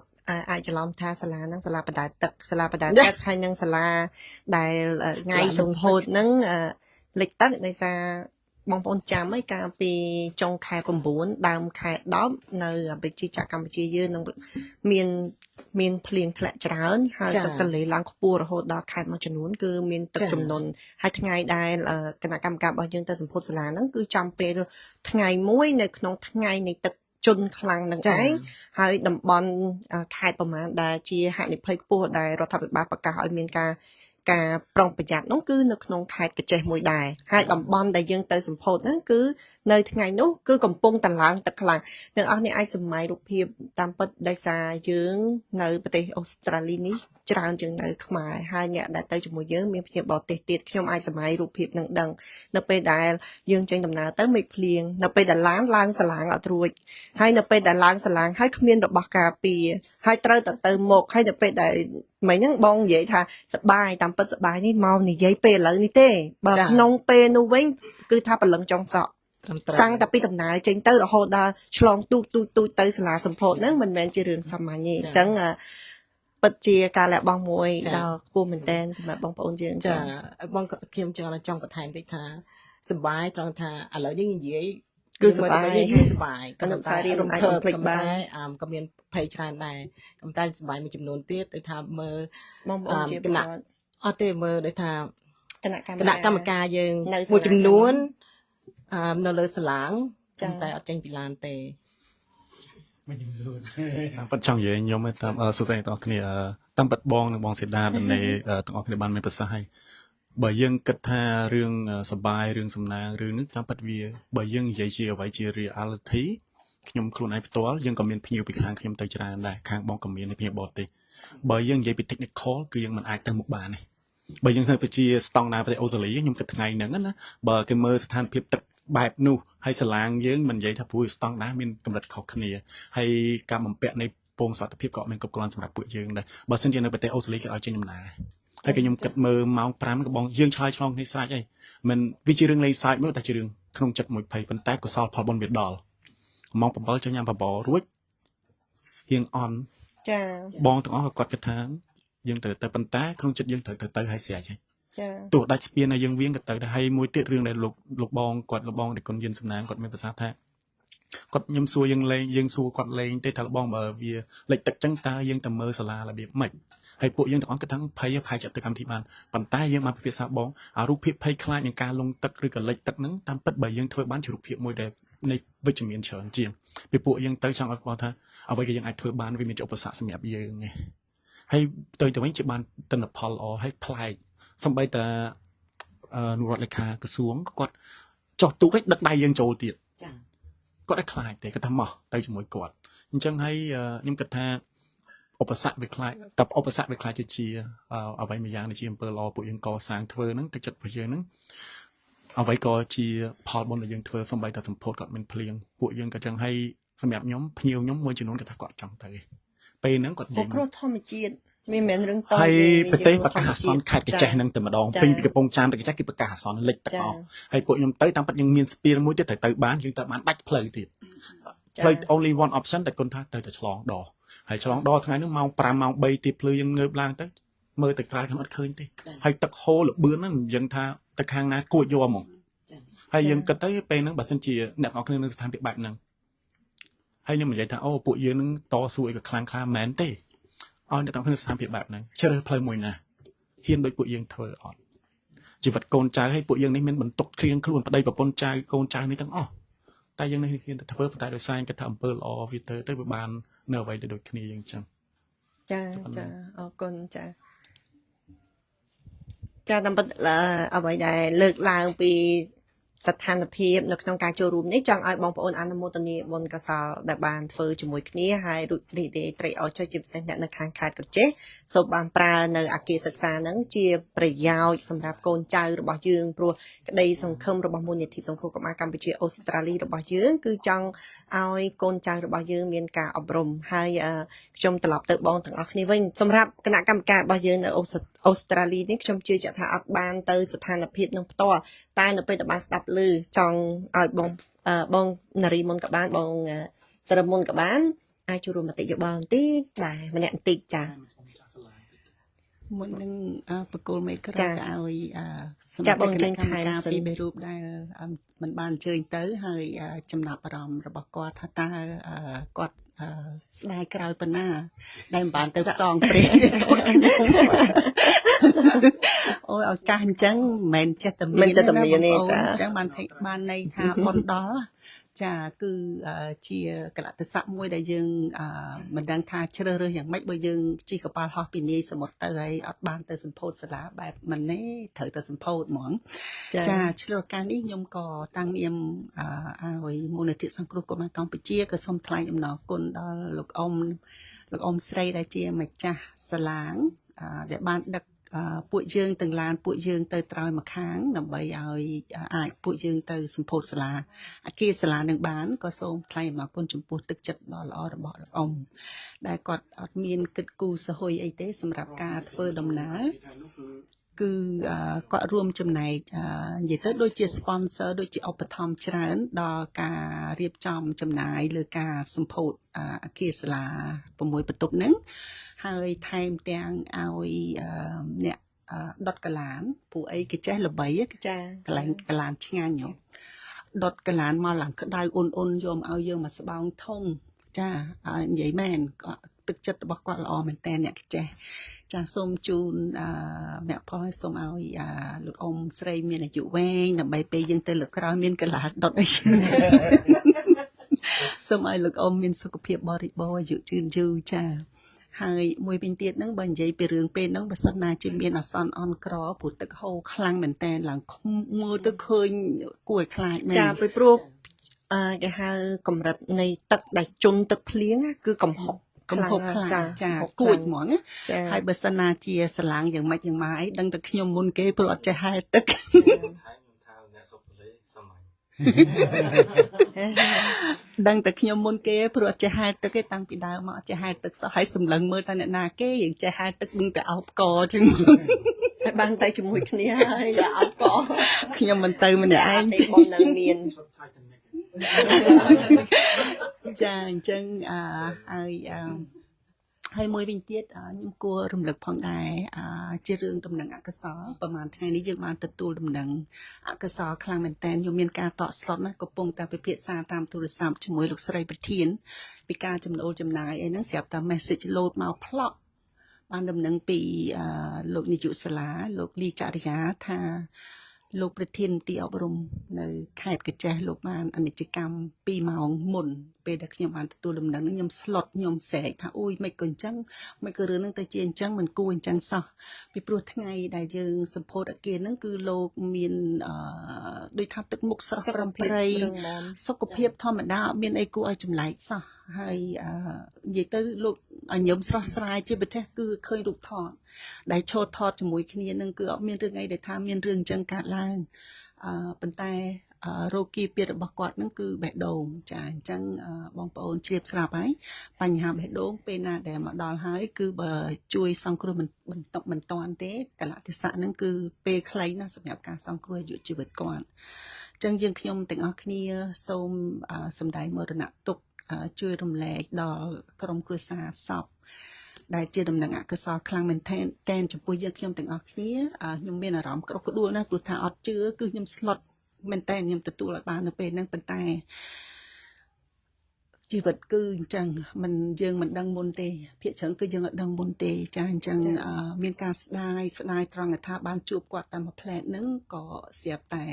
អាចច្រឡំថាសាលាហ្នឹងសាលាបដាទឹកហើយនឹងសាលាដែលថ្ងៃសម្ពោធហ្នឹងលិចទឹកដោយសារបងប្អូនចាំហើយកាលពីចុងខែ9ដើមខែ10នៅប្រជាជាតិកម្ពុជាយើងនឹងមានភ្លៀងធ្លាក់ច្រើនហើយទឹកទន្លេឡើងខ្ពស់រហូតដល់ខេត្តមួយចំនួនគឺមានទឹកជំនន់ហើយថ្ងៃដែលគណៈកម្មការរបស់យើងទៅសម្ពោធសាលាហ្នឹងគឺចំពេលថ្ងៃមួយនៅក្នុងថ្ងៃនៃទឹកជន់ខ្លាំងនឹងឯងហើយតំបន់ខេត្តប្រមាណដែលជាហានិភ័យខ្ពស់ដែលរដ្ឋាភិបាលប្រកាសឲ្យមានការប្រុងប្រយ័ត្ននោះគឺនៅក្នុងខេត្តកញ្ចេះមួយដែរហើយតំបន់ដែលយើងទៅសម្ពោធហ្នឹងគឺនៅថ្ងៃនោះគឺកំពុងតឡើងទឹកខ្លាំងទាំងអស់នេះអាចសម័យរូបភាពតាមពិតដោយសារយើងនៅប្រទេសអូស្ត្រាលីនេះច្រើនជាងនៅខ្មែរហើយអ្នកដែលទៅជាមួយយើងមានភ្ញៀវបរទេសទៀតខ្ញុំអាចសម័យរូបភាពនឹងដឹងនៅពេលដែលយើងចេញដំណើរទៅមេឃភ្លៀងនៅពេលដែលឡើងសាឡាងអត់រួចហើយនៅពេលដែលឡើងសាឡាងហើយគ្មានរបស់ការពារហើយត្រូវទៅមុខហើយនៅពេលដែលមិញហ្នឹងបងនិយាយថាសបាយតាមពិតសបាយនេះមកនិយាយពេលឥឡូវនេះទេបើក្នុងពេលនោះវិញគឺថាប្រឡឹងចុងសក់តាំងតែពីដំណើរចេញទៅរហូតដល់ឆ្លងទូកទៅសាលាសម្ពោធហ្នឹងមិនមែនជារឿងសាមញ្ញទេអញ្ចឹងពិតជាការលះបង់មួយដល់ខ្ពស់មែនតើសម្រាប់បងប្អូនយើងចាបងខ្ញុំចង់បន្ថែមតិចថាសបាយត្រង់ថាឥឡូវយើងនិយាយគឺសបាយក៏នៅសារីរំភើបភ្លេចបានក៏មានភ័យច្រើនដែរក៏តែសបាយមួយចំនួនទៀតដូចថាមើលបងប្អូនជាប្រវត្តិអត់ទេមើលដូចថាគណៈកម្មការយើងមួយចំនួននៅលើសាឡាងតែអត់ចេញពីឡានទេមួយចំនួនប៉ាត់ចង់និយាយខ្ញុំតាមសួស្តីបងប្អូនគ្នាតាមប៉ាត់បងនិងបងសេដាដំណេទាំងអស់គ្នាបានមានប្រសាសន៍ហើយ បើយើងគិតថារឿងសបាយរឿងសំណាងរឿងនេះតាមពិតវាបើយើងនិយាយជាអ្វីជា reality ខ្ញុំខ្លួនឯងផ្ទាល់យើងក៏មានភ្ញៀវពីខាងខ្ញុំទៅច្រើនដែរខាងបងក៏មានភ្ញៀវបរទេសបើយើងនិយាយពី technical គឺយើងមិនអាចទៅមុខបានទេបើយើងធ្វើទៅជា ស្តង់ដារប្រទេសអូស្ត្រាលីខ្ញុំគិតថ្ងៃហ្នឹងណាបើគេមើលស្ថានភាពទឹកបែបនោះហើយសាឡាងយើងមិននិយាយថាព្រោះស្តង់ដារមានកម្រិតខុសគ្នាហើយការបំពាក់នៃពងសុខភាពក៏មានគ្រប់គ្រាន់សម្រាប់ពួកយើងដែរបើសិនជានៅប្រទេសអូស្ត្រាលីគេឲ្យចេញដំណើរហើយខ្ញុំគិតមើលម៉ោង5ក៏បងយើងឆ្លើយឆ្លងគ្នាស្រេចអីមិនវាជារឿងលេងសើចមើលតែជារឿងក្នុងចិត្តមួយភ័យប៉ុន្តែកុសលផលបុណ្យវាដល់ម៉ោង7ចុះញ៉ាំបបររួចរៀងអន់ ចា បងទាំងអស់ក៏គាត់គិតថាយើងត្រូវទៅប៉ុន្តែក្នុងចិត្តយើងត្រូវទៅហើយស្រេចហើយ ចា ទោះដាច់ស្ពានហើយយើងវិញក៏ទៅដែរហើយមួយទៀតរឿងដែលលោកបងគាត់លោកបងដែលគុណយិនសំណាងគាត់មានប្រសាសន៍ថាគាត់ខ្ញុំសួរយើងលេងយើងសួរគាត់លេងទេថាលោកបងបើវាលិចទឹកចឹងតើយើងទៅមើលសាលារបៀបម៉េចហើយពួកយើងទាំងអស់គិតថាភ័យចិត្តទៅកម្មវិធីបានប៉ុន្តែយើងបានពិភាក្សាបងអារូបភាពភ័យខ្លាចនឹងការលងទឹកឬក៏លិចទឹកហ្នឹងតាមពិតបើយើងធ្វើបានជារូបភាពមួយដែលនៃវិជ្ជមានច្រើនជាងពីពួកយើងទៅចង់ឲ្យបងថាអ្វីក៏យើងអាចធ្វើបានវាមានជាឧបសគ្គសម្រាប់យើងឯងហើយទៅវិញជាបានទិន្នផលល្អហើយប្លែកសំបីតានុរដ្ឋលេខាក្រសួងគាត់ចោះទូកឲ្យដឹកដៃយើងចូលទៀត ចា គាត់ឲ្យខ្លាចទេគាត់ថាមកទៅជាមួយគាត់អញ្ចឹងហើយខ្ញុំគិតថាឧបសគ្គវាខ្លាចតែឧបសគ្គវាខ្លាចជាអ្វីមួយយ៉ាងដែលជាអំពើល្អពួកយើងកសាងធ្វើហ្នឹងទឹកចិត្តរបស់យើងហ្នឹងអ្វីក៏ជាផលបុណ្យដែលយើងធ្វើសំបីតែសម្ពោធគាត់មានភ្លៀងពួកយើងក៏ចឹងហើយសម្រាប់ខ្ញុំភ្ញៀវខ្ញុំមួយចំនួនគាត់ថាគាត់ចង់ទៅពេលហ្នឹងគាត់និយាយ គ្រោះធម្មជាតិមានមិនរឿងត ហើយប្រទេសប្រកាសអាសន្នខេត្តកញ្ចេះហ្នឹងតែម្ដងពេញពីកំពង់ចាមទៅកញ្ចេះគឺប្រកាសអាសន្នលិចទឹកអស់ហើយពួកខ្ញុំទៅតាមពិតយើងមានស្ពានមួយទៀតទៅបានយើងទៅបានដាច់ផ្លូវទៀតផ្លូវ only one option តែគាត់ថាទៅឆ្លងដរហើយឆ្លងដរថ្ងៃហ្នឹងម៉ោង5ម៉ោង3ទៀតភ្លឺយើងងើបឡើងទៅមើលទៅក្រៅខ្ញុំអត់ឃើញទេហើយទឹកហូរលបឿនហ្នឹងយើងថាទៅខាងណាគួចយកហ្មងហើយយើងគិតទៅពេលហ្នឹងបើសិនជាអ្នកនរគ្នានៅស្ថានភាពបែបហ្នឹងហើយខ្ញុំនិយាយថាអូពួកយើងនឹងតស៊ូអីក៏ខ្លាំងខ្លាមែនទេឲ្យអ្នកទាំងគ្នាស្ថានភាពបែបហ្នឹងជ្រើសផ្លូវមួយណាហ៊ានដូចពួកយើងធ្វើអត់ជីវិតកូនចៅឲ្យពួកយើងនេះមានបន្ទុកគ្រៀងខ្លួនប្តីប្រពន្ធចៅកូនចៅនេះទាំងអស់តែយើងនេះហ៊ានទៅធ្វើប៉ុន្តែដោយសារគេថាអំពើល្អវាទៅវាបាននៅអ្វីដែលដូចគ្នាយើងចឹង ចាចាអរគុណចាចាតាមពិតអ្វីដែលលើកឡើងពីស្ថានភាពនៅក្នុងការចូលរួមនេះចង់ឲ្យបងប្អូនអនុមោទនាបុណ្យកុសលដែលបានធ្វើជាមួយគ្នាហើយរួចរីករាយត្រេកអរចុះជាពិសេសអ្នកនៅខាងខេត្តកញ្ចេះសូមបានប្រើនៅអគារសិក្សាហ្នឹងជាប្រយោជន៍សម្រាប់កូនចៅរបស់យើងព្រោះក្តីសង្ឃឹមរបស់មូលនិធិសង្គ្រោះកុមារកម្ពុជាអូស្ត្រាលីរបស់យើងគឺចង់ឲ្យកូនចៅរបស់យើងមានការអប់រំហើយខ្ញុំត្រឡប់ទៅបងទាំងអស់គ្នាវិញសម្រាប់គណៈកម្មការរបស់យើងនៅអូស្ត្រាលីនេះខ្ញុំជឿជាក់ថាអត់បានទៅស្ថានភាពនឹងផ្ទាល់តែនៅពេលដែលបានស្ដាប់ឮចង់ឲ្យបងនារីមុនក៏បានបងសរមុនក៏បានអាចចូលរួមមតិយោបល់បន្តិចដែរម្នាក់បន្តិចចា មុននឹងបកគលមេក្រូ ចា ទៅឲ្យស ចា មាជិក បង គ ចេញ ណៈកម្ម ថែម ការ សិន ពីរបីរូបដែលមិនបានអញ្ជើញទៅហើយចំណាប់អារម្មណ៍របស់គាត់ថាតើគាត់ស្ដាយក្រោយប៉ុណ្ណាដែលមិនបានទៅផ្សងព្រេងពួកខ្ញុំអូយឱកាសអញ្ចឹងមិនមែនចេះតែមាន មិនចេះតែមានទេ បងប្អូ ចា អញ្ចឹងបានន័យថាបនដល់ចាគឺជាកលៈទេសៈមួយដែលយើងមិនដឹងថាជ្រើសរើសយ៉ាងម៉េចបើយើងជិះកប៉ាល់ហោះពីនាយសមុទ្រទៅហើយអត់បានទៅសម្ពោធសាលាបែបមិនទេត្រូវទៅសម្ពោធហ្មង ចាឆ្លៀតឱកាសនេះខ្ញុំក៏តាំងនាមឲ្យមូលនិធិសង្គ្រោះកុមារកម្ពុជាក៏សូមថ្លែងអំណរគុណដល់លោកអ៊ំស្រីដែលជាម្ចាស់សាឡាងដែលបានដឹកពួកយើងទាំងឡានពួកយើងទៅត្រើយមកខាងដើម្បីឲ្យអាចពួកយើងទៅសម្ពោធសាលាអគារសាលានឹងបានក៏សូមថ្លែងអំណរគុណចំពោះទឹកចិត្តដ៏ល្អរបស់លោកអ៊ំដែលគាត់អត់មានគិតគូរសហួយអីទេសម្រាប់ការធ្វើដំណើរគឺគាត់រួមចំណែកនិយាយទៅដូចជា sponsor ដូចជាឧបត្ថម្ភច្រើនដល់ការរៀបចំចំណាយលើការសម្ពោធអគារសាលា6បន្ទប់ហ្នឹងហើយថែមទាំងឲ្យអ្នកដុតកលានពួកអីគេចេះល្បី ចា កន្លែងកលានឆ្ងាញ់ហ៎ដុតកលានមកឡើងក្តៅអ៊ុនយកមកឲ្យយើងមកស្បោងធំចានិយាយមែនទឹកចិត្តរបស់គាត់ល្អមែនតើអ្នកចេះចាសូមជូនអ្នកផងឲ្យសូមឲ្យលោកអ៊ំស្រីមានអាយុវែងដើម្បីពេលយើងទៅលើក្រោយមានកលាដុតអីសូមឲ្យលោកអ៊ំមានសុខភាពបរិបូរណ៍អាយុយឺនយូរចាហ ហើយមួយវិញទៀតហ្នឹងបើនិយាយពីរឿងពេលហ្នឹងបើសិនណាជាមានអសន្នអន់ក្រព្រោះទឹកហូរខ្លាំងមែនតើឡើងមើលទៅឃើញគួរឲ្យខ្លាចមែន ចាពីព្រោះគេហៅកម្រិតនៃទឹកដែលជន់ទឹកភ្លៀងគឺកំហុក កំហុកខ្លាំងចាគួចហ្មងណាហើយបើសិនណាជាស្រឡាំងយ៉ាងម៉េចយ៉ាងម៉ាអីដឹងតែខ្ញុំមុនគេព្រោះអត់ចេះហែលទឹក ដឹងតែខ្ញុំមុនគេព្រោះអត់ចេះហែលទឹកទេតាំងពីដើមមកអត់ចេះហែលទឹកសោះហើយសម្លឹងមើលតែអ្នកណាគេយើងចេះហែលទឹកនឹងតែអោបកអញ្ចឹង ហើយបានតែជាមួយគ្នាហើយអត់ក៏ ខ្ញុំមិនទៅម្នាក់ឯង ទេបងនៅមាន ចាអញ្ចឹងហើយមួយវិញទៀតខ្ញុំគួររំលឹកផងដែរជារឿងដំណឹងអកុសលប្រហែលថ្ងៃនេះយើងបានទទួលដំណឹងអកុសលខ្លាំងមែនតើខ្ញុំមានការតក់ស្លុតណាកំពុងតែពិភាក្សាតាមទូរស័ព្ទជាមួយលោកស្រីប្រធានពីការចំណូលចំណាយអីហ្នឹងស្រាប់តែ message load មកផ្លក់បានដំណឹងពីលោកនាយកសាលាលោកលីចរិយាថាលោកប្រធានទីអប់រំនៅខេត្តកញ្ចេះលោកបានអនិច្ចកម្ម2ម៉ោងមុនពេលដែលខ្ញុំបានទទួលដំណឹងខ្ញុំស្លុតខ្ញុំស្រែកថាអូយមិនក៏អញ្ចឹងមិនក៏រឿងហ្នឹងទៅជាអញ្ចឹងមិនគួរអញ្ចឹងសោះពីព្រោះថ្ងៃដែលយើងសម្ពោធអគារហ្នឹងគឺលោកមានដូចថាទឹកមុខស្រស់ប្រំប្រៃសុខភាពធម្មតាអត់មានអីគួរឲ្យចម្លែកសោះហើយនិយាយទៅលោកញឹមស្រស់ស្រាយជាប្រទេសគឺឃើញរូបថតដែលឈរថតជាមួយគ្នានឹងគឺអត់មានរឿងអីដែលថាមានរឿងអញ្ចឹងកើតឡើងប៉ុន្តែរោគីពាទ្យរបស់គាត់នឹងគឺបេះដូងចាអញ្ចឹងបងប្អូនជ្រាបស្រាប់ហើយបញ្ហាបេះដូងពេលណាដែលមកដល់ហើយគឺបើជួយសង្គ្រោះមិនតាន់ទេកលៈទេសៈនឹងគឺពេលខ្លីណាស់សម្រាប់ការសង្គ្រោះអាយុជីវិតគាត់អញ្ចឹងយើងខ្ញុំទាំងអស់គ្នាសូមសម្ដែងមរណទុក្ខជួយរំលែកដល់ក្រុមគ្រួសារសពដែលជាដំណឹងអកុសលខ្លាំងមែនទែនចំពោះយើងខ្ញុំទាំងអស់គ្នាខ្ញុំមានអារម្មណ៍ក្តុកក្តួលណាស់ព្រោះថាអត់ជឿគឺខ្ញុំស្លុតមែនតើខ្ញុំទទួលអត់បាននៅពេលហ្នឹងប៉ុន្តែជីវិតគឺអញ្ចឹងយើងមិនដឹងមុនទេភាគច្រើនគឺយើងអត់ដឹងមុនទេចាអញ្ចឹងមានការស្ដាយត្រង់ថាបានជួបគាត់តាមមួយផ្លែតហ្នឹងក៏ស្រាប់តែ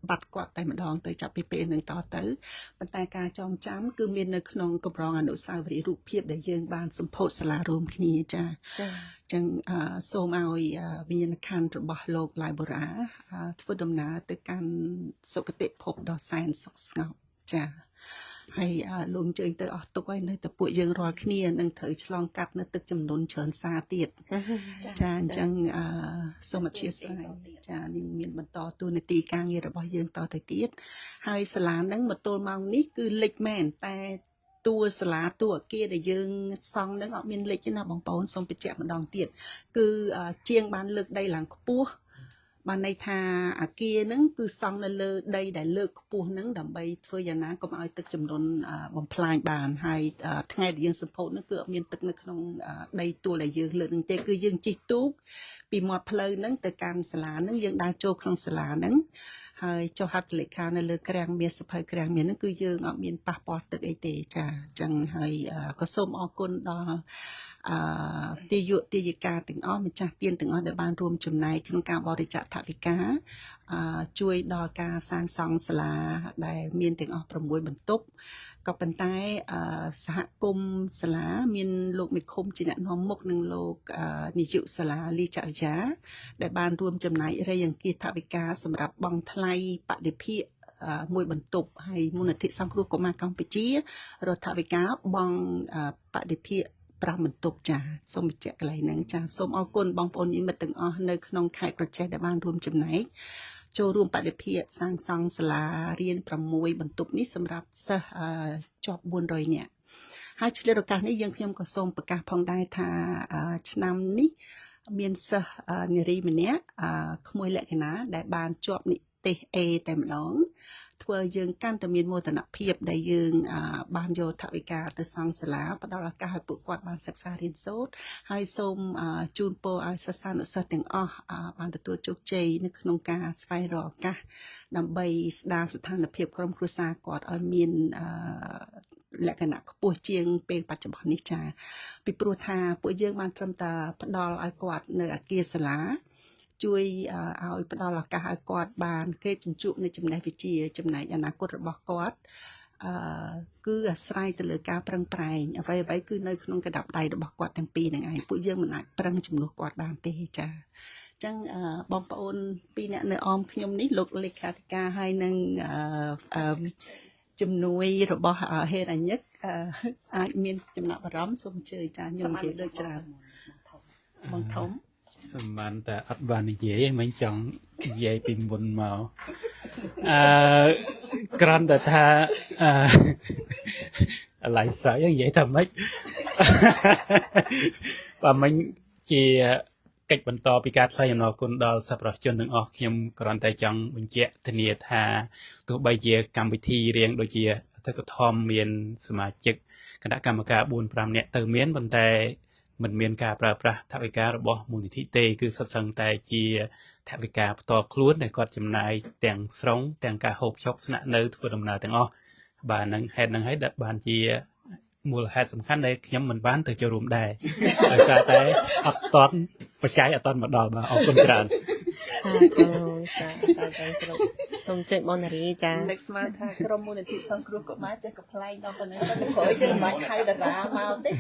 បាត់គាត់តែម្ដងទៅចាប់ពីពេលនឹងតទៅប៉ុន្តែការចងចាំគឺមាននៅក្នុងកម្រងអនុស្សាវរីយ៍រូបភាពដែលយើងបានសម្ពោធសាលារួមគ្នាចាអញ្ចឹងសូមឲ្យវិញ្ញាណក្ខន្ធរបស់លោកឡាយបូរ៉ាធ្វើដំណើរទៅកាន់សុគតិភពដ៏សែនសុខស្ងប់ចាហើយលោកអញ្ជើញទៅអស់ទុកហើយនៅតែពួកយើងរាល់គ្នានឹងត្រូវឆ្លងកាត់នៅទឹកចំនួនច្រើនសារទៀតចាអញ្ចឹងសូមអធិស្ឋានចានឹងមានបន្តទូនាទីការងាររបស់យើងតទៅទៀតហើយសាលាហ្នឹងមកទល់ម៉ោងនេះគឺលិចមែនតែតួសាលាតួអគារដែលយើងសង់ហ្នឹងអត់មានលិចទេណាបងប្អូនសូមបញ្ជាក់ម្ដងទៀតគឺជាងបានលើកដីឡើងខ្ពស់បានន័យថាអគារហ្នឹងគឺសង់នៅលើដីដែលលើកខ្ពស់ហ្នឹងដើម្បីធ្វើយ៉ាងណាកុំឲ្យទឹកចំនួនបំផ្លាញបានហើយថ្ងៃដែលយើងសម្ពោធហ្នឹងគឺអត់មានទឹកនៅក្នុងដីទួលដែលយើងលើកហ្នឹងទេគឺយើងជិះទូកពីមាត់ផ្លូវហ្នឹងទៅកាន់សាលាហ្នឹងយើងដើរចូលក្នុងសាលាហ្នឹងហើយចុះហត្ថលេខានៅលើក្រាំងមាសសភៅក្រាំងមាសហ្នឹងគឺយើងអត់មានប៉ះពាល់ទឹកអីទេចាអញ្ចឹងហើយក៏សូមអរគុណដល់ទាយុទាយិកាទាំងអស់ម្ចាស់ទានទាំងអស់ដែលបានរួមចំណែកក្នុងការបរិច្ចាគថវិកាជួយដល់ការសាងសង់សាលាដែលមានទាំងអស់6បន្ទប់ក៏ប៉ុន្តែសហគមន៍សាលាមានលោកមេឃុំជាអ្នកនាំមុខនិងលោកនាយកសាលាលីចរិយាដែលបានរួមចំណែករៃអង្គាសថវិកាសម្រាប់បង់ថ្លៃបដិភាគមួយបន្ទប់ហើយមូលនិធិសង្គ្រោះកុមារកម្ពុជារដ្ឋថវិកាបង់បដិភាគ5បន្ទប់ចាសូមបញ្ជាក់កន្លែងហ្នឹងចាសូមអរគុណបងប្អូនមិត្តទាំងអស់នៅក្នុងខេត្តក្រចេះដែលបានរួមចំណែកចូលរួមបដិភាគសាងសង់សាលារៀន6បន្ទប់នេះសម្រាប់សិស្សជាប់400នាក់ហើយឆ្លៀតឱកាសនេះខ្ញុំក៏សូមប្រកាសផងដែរថាឆ្នាំនេះមានសិស្សនារីម្នាក់ក្មួយលក្ខណៈដែលបានជាប់និទេស A តែម្ដងធ្វើយើងកាន់តែមានមោទនភាពដែលយើងបានយកថវិកាទៅសង់សាលាផ្ដល់ឱកាសឲ្យពួកគាត់បានសិក្សារៀនសូត្រហើយសូមជូនពរឲ្យសិស្សានុសិស្សទាំងអស់បានទទួលជោគជ័យនៅក្នុងការស្វែងរកឱកាសដើម្បីស្ដារស្ថានភាពក្រុមគ្រួសារគាត់ឲ្យមានលក្ខណៈខ្ពស់ជាងពេលបច្ចុប្បន្ននេះចាពីព្រោះថាពួកយើងបានត្រឹមតែផ្ដល់ឲ្យគាត់នៅអគារសាលាជួយឲ្យផ្ដល់ឱកាសឲ្យគាត់បានក្រេបជញ្ជក់នៃចំណេះវិជ្ជាចំណែកអនាគតរបស់គាត់ គឺអាស្រ័យទៅលើការប្រឹងប្រែងអ្វីៗគឺនៅក្នុងកណ្ដាប់ដៃរបស់គាត់ទាំងពីរហ្នឹងឯងពួកយើងមិនអាចប្រឹងជំនួសគាត់បានទេចាអញ្ចឹងបងប្អូនពីរអ្នកនៅអមខ្ញុំនេះលោកលេខាធិការហើយនឹងជំនួយរបស់ហេរញ្ញិកអាចមានចំណាប់អារម្មណ៍សូមអញ្ជើញចាខ្ញុំនិយាយដូចច្រើនបងធំ សម្បានតែអត់បាននិយាយមិនចង់និយាយពីមុនមកក្រាន់តែថាអាឡៃសើនិយាយថាម៉េចបើមិញជាកិច្ចបន្តពីការថ្លែងអំណរគុណដល់សប្បុរសជនទាំងអស់ខ្ញុំគ្រាន់តែចង់បញ្ជាក់ធានាថាទោះបីជាកម្មវិធីរៀងដូចជាអធិកធមមានសមាជិកគណៈកម្មការ 4-5 នាក់ទៅមានប៉ុន្តែមិនមានការប្រើប្រាស់ថវិការបស់មូលនិធិទេគឺសុទ្ធសឹងតែជាថវិកាផ្ទាល់ខ្លួនដែលគាត់ចំណាយទាំងស្រុងទាំងការហូបចុកស្នាក់នៅធ្វើដំណើរទាំងអស់បាទនឹងហេតុនឹងហើយដែលបានជាមូលហេតុសំខាន់ដែលខ្ញុំមិនបានទៅចូលរួមដែរដោយសារតែអត់តន់បច្ច័យអត់តន់មកដល់បាទអរគុណច្រើន ចាគ្រប់សូមចេញបងនារីចា next ស្មានថាក្រុមមូលនិធិសង្គ្រោះកុមារចេះកំ pl ែងដល់ប៉ុណ្ណឹងទៅក្រោយយើងមិនបាច់ហៅតារាមកទេ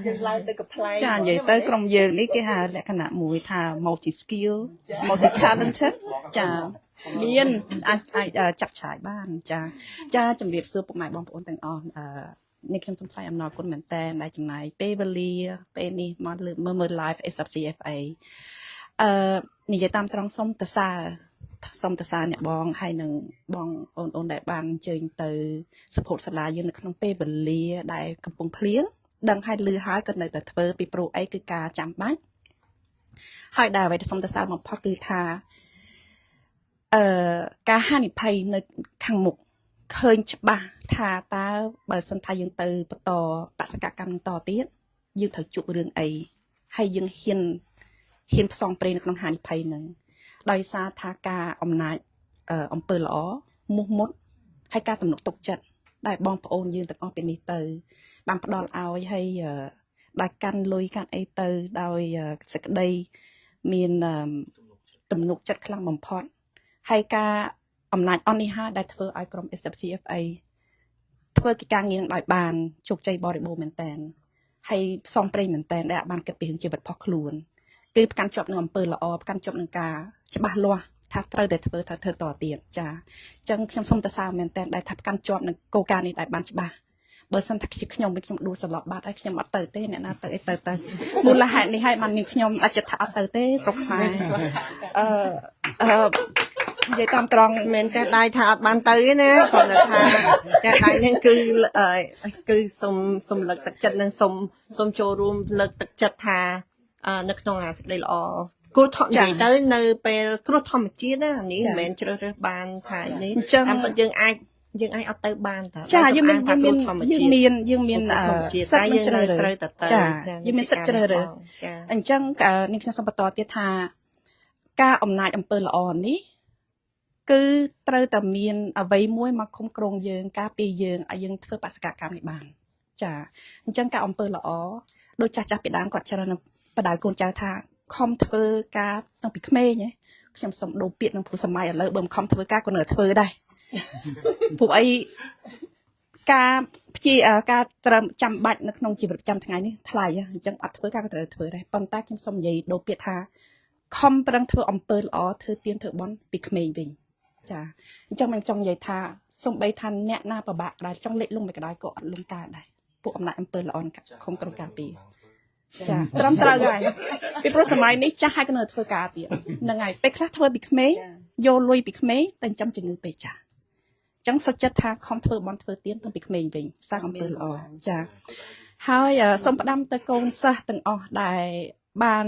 យើងឡើងទៅកំ pl ែង ចានិយាយទៅក្រុមយើងនេះគេហៅលក្ខណៈមួយថា multi skill multi talented ចាមានអាចចាក់ឆាយបានចាជំរាបសួរពុកម៉ែបងប្អូនទាំងអស់នេះខ្ញុំសូមថ្លែងអំណរគុណមែនតើដែលចំណាយពេលវេលាពេលនេះមកមើល live SWCFA និយាយតាមត្រង់សូមតសើអ្នកបងហើយនឹងបងអូនដែលបានអញ្ជើញទៅ support សាលាយើងនៅក្នុងពេលវេលាដែលកំពុងភ្លៀងដឹងហើយលឺហើយក៏នៅតែធ្វើពីព្រោះអីគឺការចាំបាច់ហើយដែលអ្វីដែលសូមតសើបំផុតគឺថាការហានិភ័យនៅខាងមុខឃើញច្បាស់ថាតើបើសិនថាយើងទៅបន្តបសកកម្មតទៀតយើងត្រូវជួបរឿងអីហើយយើងហ៊ានផ្សងព្រេងនៅក្នុងហានិភ័យហ្នឹងដោយសារថាការអំណាចអំពើល្អមុះមុតហើយការទំនុកទុកចិត្តដែលបងប្អូនយើងទាំងអស់ពេលនេះទៅបានផ្ដល់ឲ្យហើយដែលកាន់លុយកាន់អីទៅដោយសេចក្តីមានទំនុកចិត្តខ្លាំងបំផុតហើយការអំណាចអននេះហើយដែលធ្វើឲ្យក្រុម SWCFA ធ្វើកិច្ចការងារដោយបានជោគជ័យបរិបូរណ៍មែនតើហើយផ្សងព្រេងមែនតើដែលបានគិតពីជីវិតផុសខ្លួនគឺប្រកាន់ជាប់នឹងអំពើល្អប្រកាន់ជាប់នឹងការច្បាស់លាស់ថាត្រូវតែធ្វើតទៀតចាអញ្ចឹងខ្ញុំសូមតសើមែនតើដែលថាប្រកាន់ជាប់នឹងគោលការណ៍នេះដែលបានច្បាស់បើសិនថាខ្ញុំដួលសន្លប់បាត់ហើយខ្ញុំអត់ទៅទេអ្នកណាទៅអីទៅមូលហេតុនេះហើយបាននាងខ្ញុំអាចចិត្តថាអត់ទៅទេស្រុកខ្មែរនិយាយតាមត្រង់ មែនតែដៃថាអត់បានទៅទេណាគាត់ថាតែដៃហ្នឹងគឺសុំលើកទឹកចិត្តនិងសុំចូលរួមលើកទឹកចិត្តថានៅក្នុងអាសេចក្តីល្អគ្រោះធម្មជាតិទៅនៅពេលគ្រោះធម្មជាតិណានេះមិនមែនជ្រើសរើសបានថានេះតាមពិតយើងអាចអត់ទៅបានតា ចាយើងមានសិទ្ធិជ្រើសរើសចាយើងមានសិទ្ធិជ្រើសរើសអញ្ចឹងនេះខ្ញុំសូមបន្តទៀតថាការអំណាចអំពើល្អនេះគឺត្រូវតែមានអ្វីមួយមកគុំក្រងយើងការពារយើងឲ្យយើងធ្វើបដិកម្មនេះបានចាអញ្ចឹងការអំពើល្អដូចចាស់ពីដើមគាត់ច្រើនបដៅកូនចៅថាខំធ្វើការតាំងពីក្មេងខ្ញុំសុំដូរពាក្យនឹងព្រោះសម័យឥឡូវបើមិនខំធ្វើការក៏នៅធ្វើដែរព្រោះអីការព្យាការត្រឹមចាំបាច់នៅក្នុងជីវិតប្រចាំថ្ងៃនេះថ្លៃអញ្ចឹងអត់ធ្វើការក៏ត្រូវធ្វើដែរប៉ុន្តែខ្ញុំសុំនិយាយដូរពាក្យថាខំប្រឹងធ្វើអំពើល្អធ្វើទៀនធ្វើបន់ពីក្មេងវិញចាអញ្ចឹងខ្ញុំចង់និយាយថាសំបីថាអ្នកណាប្របាក់ដែរចង់លេចលងមិនក្តៅក៏អត់លងកើតដែរពួកអំណាចអំពើល្អខំក្រុមការពីចាត្រឹមត្រូវហើយពីព្រោះសម័យនេះចាស់ហើយក៏នៅធ្វើការទៀតហ្នឹងហើយពេលខ្លះធ្វើពីក្មេងយកលុយពីក្មេងតែចំជំងឺពេកចាស់អញ្ចឹងសុខចិត្តថាខំធ្វើបន់ធ្វើទៀនតាំងពីក្មេងវិញសាងអំពើល្អចាហើយសូមផ្ដាំទៅកូនសិស្សទាំងអស់ដែលបាន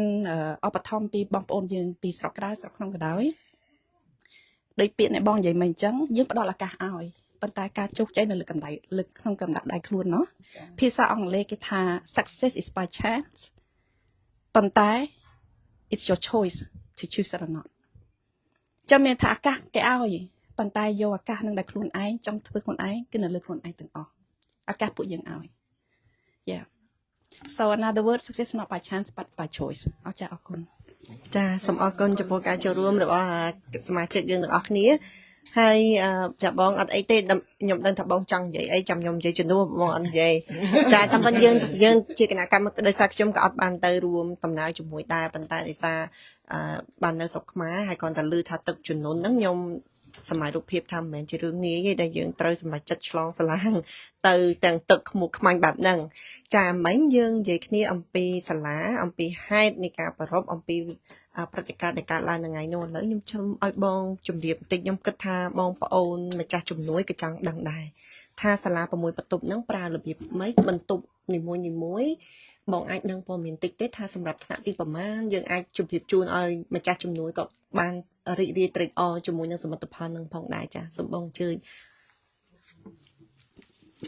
ឧបត្ថម្ភពីបងប្អូនយើងពីស្រុកក្រៅស្រុកក្នុងក៏ដោយដោយពាក្យអ្នកបងនិយាយមកអញ្ចឹងយើងផ្ដល់ឱកាសឲ្យប៉ុន្តែការជោគជ័យនៅលើក្នុងកម្រិតដៃខ្លួនเนาะភាសាអង់គ្លេសគេថា success is by chance ប៉ុន្តែ it's your choice to choose it or not ចាំមានថាឱកាសគេឲ្យប៉ុន្តែយកឱកាសនឹងដែលខ្លួនឯងចង់ធ្វើខ្លួនឯងគឺនៅលើខ្លួនឯងទាំងអស់ឱកាសពួកយើងឲ្យ yeah so in other words success is not by chance but by choice អរគុណ ចាសូមអរគុណចំពោះការចូលរួមរបស់សមាជិកយើងទាំងអស់គ្នា ហើយចាបងអត់អីទេខ្ញុំដឹងថាបងចង់និយាយអីចាំខ្ញុំនិយាយជំនួសបងអត់និយាយចាតាមពិតយើងជាគណៈកម្មការដោយសារខ្ញុំក៏អត់បានទៅរួមដំណើរជាមួយដែរប៉ុន្តែដោយសារបាននៅស្រុកខ្មែរហើយគាត់តែឮថាទឹកជំនន់ហ្នឹងខ្ញុំសម័យរូបភាពថាមិនមែនជារឿងងាយទេដែលយើងត្រូវសម្រេចចិត្តឆ្លងសាឡាងទៅទាំងទឹកខ្មុកខ្មាញ់បែបហ្នឹងចាមិញយើងនិយាយគ្នាអំពីសាលាអំពីហេតុនៃការប្ររពអំពីព្រឹត្តិការណ៍ដែលកើតឡើងនៅថ្ងៃនោះឥឡូវខ្ញុំជម្រាបឲ្យបងជម្រាបបន្តិចខ្ញុំគិតថាបងប្អូនម្ចាស់ជំនួយក៏ចង់ដឹងដែរថាសាលា6បន្ទប់ហ្នឹងប្រើរបៀបម៉េចបន្ទប់នីមួយបងអាចដឹងព័ត៌មានតិចទេថាសម្រាប់ថ្នាក់ទីប្រមាណយើងអាចជម្រាបជូនឲ្យម្ចាស់ជំនួយក៏បានរីករាយត្រេកអរជាមួយនឹងសមិទ្ធផលនឹងផងដែរចាសូមបងអញ្ជើញ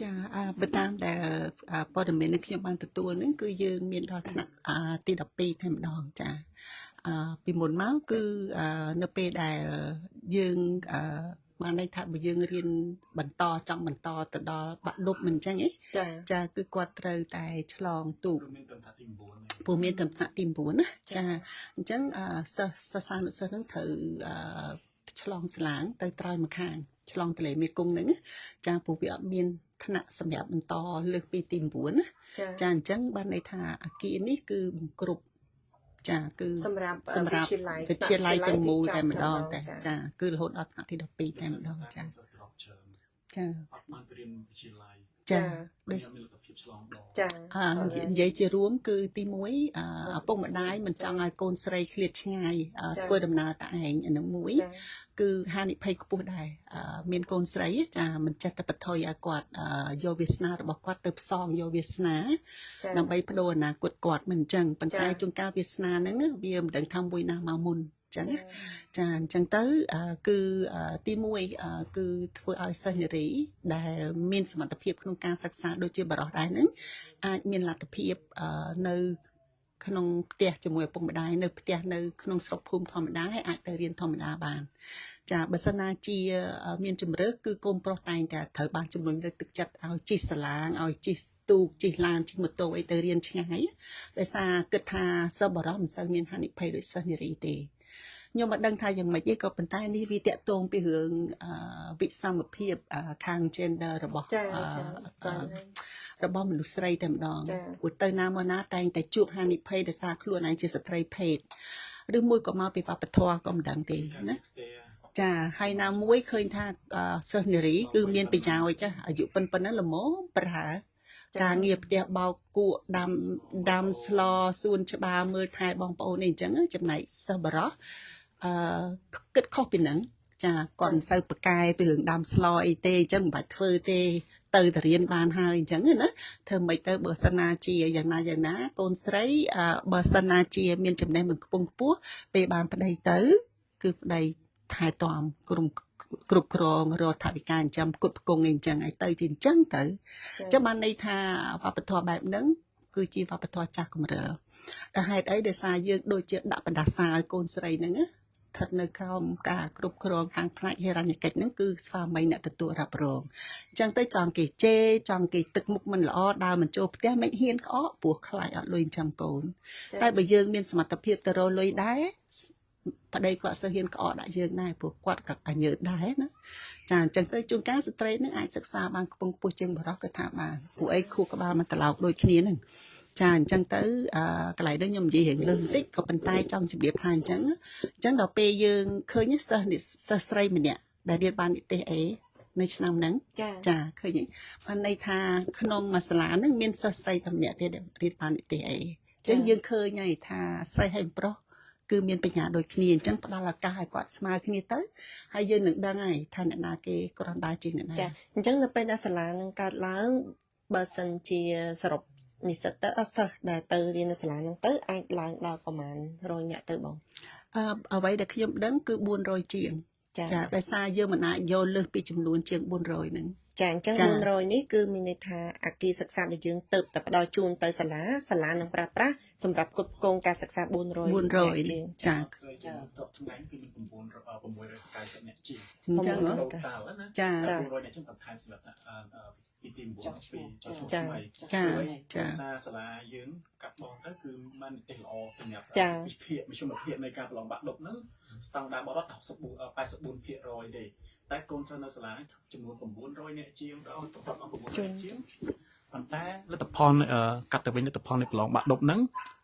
ចាបើតាមដែលព័ត៌មាននេះខ្ញុំបានទទួលហ្នឹងគឺយើងមានដល់ថ្នាក់ទី12តែម្ដងចាពីមុនមកគឺនៅពេលដែលយើងបានន័យថាបើយើងរៀនបន្តចង់បន្តទៅដល់បាក់ឌុបមិនអញ្ចឹងទេចាគឺគាត់ត្រូវតែឆ្លងទូកព្រោះមានតែថ្នាក់ទី9ណាចាអញ្ចឹងសិស្សានុសិស្សហ្នឹងត្រូវឆ្លងស្លាងទៅត្រើយម្ខាងឆ្លងទន្លេមេគង្គហ្នឹងចាព្រោះវាអត់មានថ្នាក់សម្រាប់បន្តលើសពីទី9ណាចាអញ្ចឹងបានន័យថាអាគារនេះគឺបង្គ្រប់ចាគឺសម្រាប់វិទ្យាល័យទាំងមូលតែម្ដងតែចាគឺរហូតដល់ថ្នាក់ទី12តែម្ដងចាចាអត់បានរៀនវិទ្យាល័យចាដោយមានលទ្ធភាពឆ្លងដងចានិយាយជារួមគឺទី1ឪពុកម្ដាយមិនចង់ឲ្យកូនស្រីឃ្លាតឆ្ងាយធ្វើដំណើរតែឯងអានឹងមួយគឺហានិភ័យខ្ពស់ដែរមានកូនស្រីចាមិនចេះតែបថុយឲ្យគាត់យកវាសនារបស់គាត់ទៅផ្សងយកវាសនាដើម្បីបដូរអនាគតគាត់មិនអញ្ចឹងប៉ុន្តែជួនកាលវាសនាហ្នឹងវាមិនដឹងថាមួយណាមកមុនចឹងចាអញ្ចឹងទៅគឺទី1គឺធ្វើឲ្យសិស្សនារីដែលមានសមត្ថភាពក្នុងការសិក្សាដូចជាបរិសុទ្ធដែរហ្នឹងអាចមានលទ្ធភាពនៅក្នុងផ្ទះជាមួយឪពុកម្ដាយនៅផ្ទះនៅក្នុងស្រុកភូមិធម្មតាហើយអាចទៅរៀនធម្មតាបានចាបើសិនណាជាមានជំរឿគឺកូនប្រុសតែងតែត្រូវបានជំរុញលើកទឹកចិត្តឲ្យជិះសាឡាងឲ្យជិះទូកជិះឡានជិះម៉ូតូអីទៅរៀនឆ្ងាយដោយសារគិតថាសិស្សបរិសុទ្ធមិនសូវមានហានិភ័យដូចសិស្សនារីទេខ្ញុំមិនដឹងថាយ៉ាងម៉េចទេក៏ប៉ុន្តែនេះវាតាក់ទងពីរឿងវិសមភាពខាង gender របស់មនុស្សស្រីតែម្ដងព្រោះទៅណាមកណាតែងតែជួបហានិភ័យដោយសារខ្លួនឯងជាស្ត្រីភេទឬមួយក៏មកពីវប្បធម៌ក៏មិនដឹងទេណាចាហើយណាមួយឃើញថាសិស្សនារីគឺមានប្រយោជន៍ចាអាយុប៉ុណ្ណឹងល្មមប្រើការងារផ្ទះបោកគក់ដាំស្លសួនច្បារមើលថែបងប្អូនអីអញ្ចឹងចំណែកសិស្សបរោះគិតខុសពីហ្នឹងចាគាត់មិនសូវប្រកែពីរឿងដាំស្លអីទេអញ្ចឹងមិនបាច់ធ្វើទេទៅរៀនបានហើយអញ្ចឹងណាធ្វើមិនទៅបើសិនណាជាយ៉ាងណាកូនស្រីបើសិនណាជាមានចំណេះមិនខ្ពង់ខ្ពស់ពេលបានប្តីទៅគឺប្តីថែទាំគ្រប់គ្រងរកថវិកាចិញ្ចឹមគុតផ្គង់អីអញ្ចឹងឲ្យទៅជាអញ្ចឹងទៅអញ្ចឹងបានន័យថាវប្បធម៌បែបហ្នឹងគឺជាវប្បធម៌ចាស់កម្រិលដល់ហេតុអីដោយសារយើងដូចជាដាក់បណ្ដាសាឲ្យកូនស្រីហ្នឹងស្ថិតនៅក្រោមការគ្រប់គ្រងខាងផ្នែកហិរញ្ញកិច្ចហ្នឹងគឺស្វាមីអ្នកទទួលរ៉ាប់រងអញ្ចឹងទៅចង់គេជេរចង់គេទឹកមុខមិនល្អដើរមិនចូលផ្ទះមិនហ៊ានក្អកព្រោះខ្លាចអត់លុយចាំកូនតែបើយើងមានសមត្ថភាពទៅរកលុយដែរប្តីគាត់សូវហ៊ានក្អកដាក់យើងដែរព្រោះគាត់ក៏អញើដែរណាចាអញ្ចឹងទៅជួនកាលស្ត្រីនឹងអាចសិក្សាបានខ្ពង់ខ្ពស់ជាងបរិសុទ្ធក៏ថាបានពួកអីខួរក្បាលមកត្រឡោកដូចគ្នាហ្នឹងចាអញ្ចឹងទៅកន្លែងនេះខ្ញុំនិយាយរឿងលើបន្តិចក៏ប៉ុន្តែចង់ជម្រាបថាអញ្ចឹងដល់ពេលយើងឃើញសិស្សស្រីម្នាក់ដែលរៀនបាននិទេសអេនៅឆ្នាំហ្នឹងចាឃើញបានន័យថាក្នុងមួយសាលាហ្នឹងមានសិស្សស្រីតែម្នាក់ទេដែលរៀនបាននិទេសអេអញ្ចឹងយើងឃើញហើយថាស្រីហើយប្រុសគឺមានបញ្ញាដូចគ្នាអញ្ចឹងផ្ដល់ឱកាសឲ្យគាត់ស្មើគ្នាទៅហើយយើងនឹងដឹងហើយថាអ្នកណាគេគ្រាន់ដែរជាងអ្នកណាចាអញ្ចឹងនៅពេលដែលសាលានឹងកើតឡើងបើសិនជាសរុបនិស្សិតទៅសិស្សដែលទៅរៀននៅសាលាហ្នឹងទៅអាចឡើងដល់ប្រហែល100នាក់ទៅបងអ្វីដែលខ្ញុំដឹងគឺ400ជាងចាដោយសារយើងមិនអាចយកលើសពីចំនួនជាង400ហ្នឹងចាអញ្ចឹង400នេះគឺមានន័យថាអគារសិក្សាដែលយើងទៅតែផ្ដល់ជូនទៅសាលានឹងប្រើប្រាស់សម្រាប់គ្រប់គ្រងការសិក្សា400ជាងចាថ្ងៃគឺ690នាក់ជាងអញ្ចឹងចា400នាក់ចឹងបន្ថែមសម្រាប់ពីទី ចា ចា ចា ចា សាសាលាយើងកាត់បងទៅគឺបាននិទេសល្អសម្រាប់ ចា វិភាគមជ្ឈមភាពនៃការប្រឡងបាក់ឌុបហ្នឹងស្តង់ដារបរិបទ84% ទេតែកូនសិស្សនៅសាលានេះចំនួន900នាក់ជាងដល់900នាក់ជាងប៉ុន្តែលទ្ធផលកាត់ទៅវិញលទ្ធផលនៃប្រឡងបាក់ឌុបហ្នឹង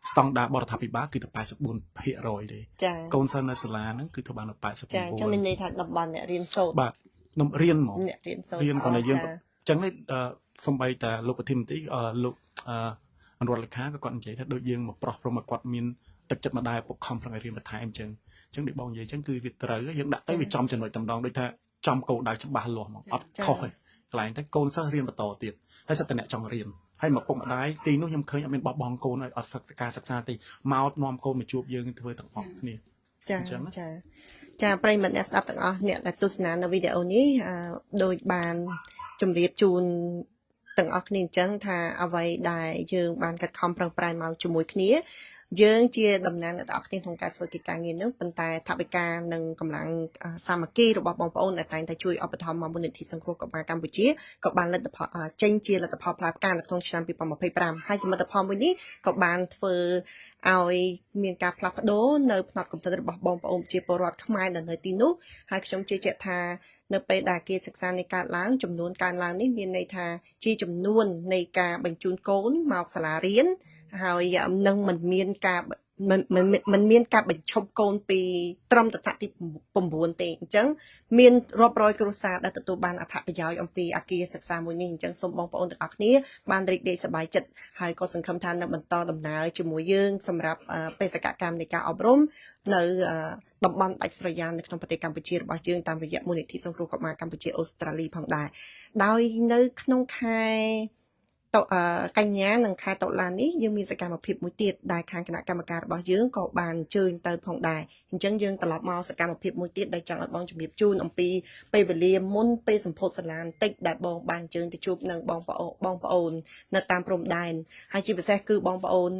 ស្តង់ដារបរដ្ឋាភិបាលគឺតែ84% ទេ ចា កូនសិស្សនៅសាលាហ្នឹងគឺធ្វើបានដល់ ចាអញ្ចឹងមានន័យថាតំបន់អ្នករៀនសូត្រ បាទខ្ញុំរៀនហ្មង អ្នករៀនសូត្រ រៀនគាត់តែយើង ចា អញ្ចឹងនេះសំបីតាលោកប្រធានមន្ត្រីលោកអនុរដ្ឋលេខាក៏គាត់និយាយថាដូចយើងមកប្រោះព្រមមកគាត់មានទឹកចិត្តមកដែរពុកខំប្រឹងរៀនបន្ថែមអញ្ចឹងដូចបងនិយាយអញ្ចឹងគឺវាត្រូវយើងដាក់ទៅវាចំចំណុចតំដងដូចថាចំគោលដៅច្បាស់លាស់ហ្មងអត់ខុសទេកន្លែងទៅកូនសិស្សរៀនបន្តទៀតហើយសិតតែអ្នកចង់រៀនហើយមកពុកម្ដាយទីនោះខ្ញុំឃើញអត់មានបោះបង់កូនឲ្យអត់ការសិក្សាទេមកនាំកូនមកជួបយើងធ្វើទាំងអស់គ្នា ចាចាប្រិយមិត្តអ្នកស្ដាប់ទាំងអស់អ្នកដែលទស្សនានៅវីដេអូនេះដោយបានជម្រាបជូនទាំងអស់គ្នាអញ្ចឹងថាអ្វីដែលយើងបានកាត់ខំប្រឹងប្រែងមកជាមួយគ្នាយើងជាតំណាងអ្នកទាំងអស់គ្នាក្នុងការធ្វើកិច្ចការងារនេះប៉ុន្តែថវិកានិងកម្លាំងសាមគ្គីរបស់បងប្អូនដែលតែងតែជួយឧបត្ថម្ភមកមូលនិធិសង្គ្រោះកុមារកម្ពុជាក៏បានលទ្ធផលចេញជាលទ្ធផលផ្លែផ្កានៅក្នុងឆ្នាំ2025ហើយសមិទ្ធផលមួយនេះក៏បានធ្វើឲ្យមានការផ្លាស់ប្ដូរនៅផ្នត់គំនិតរបស់បងប្អូនជាពលរដ្ឋខ្មែរនៅទីនោះហើយខ្ញុំជឿជាក់ថានៅពេលដែលគេសិក្សានៃការឡើងចំនួនកើនឡើងនេះមានន័យថាជាចំនួននៃការបញ្ជូនកូនមកសាលារៀនហើយនឹងមិនមានការបញ្ឈប់កូនពីត្រឹមតថ្នាក់ទី9ទេអញ្ចឹងមានរាប់រយគ្រួសារដែលទទួលបានអត្ថប្រយោជន៍អំពីអគារសិក្សាមួយនេះអញ្ចឹងសូមបងប្អូនទាំងអស់គ្នាបានរីករាយសប្បាយចិត្តហើយក៏សង្ឃឹមថានឹងបន្តដំណើរជាមួយយើងសម្រាប់បេសកកម្មនៃការអប់រំនៅតំបន់ដាច់ស្រយាលនៅក្នុងប្រទេសកម្ពុជារបស់យើងតាមរយៈមូលនិធិសង្គ្រោះកុមារកម្ពុជាអូស្ត្រាលីផងដែរដោយនៅក្នុងខែកញ្ញានិងខែតុលានេះយើងមានសកម្មភាពមួយទៀតដែលខាងគណៈកម្មការរបស់យើងក៏បានអញ្ជើញទៅផងដែរអញ្ចឹងយើងត្រឡប់មកសកម្មភាពមួយទៀតដែលចង់ឲ្យបងជំរាបជូនអំពីពេលវេលាមុនពេលសម្ពោធសាលាបន្តិចដែលបងបានអញ្ជើញទៅជួបនឹងបងប្អូននៅតាមព្រំដែនហើយជាពិសេសគឺបងប្អូន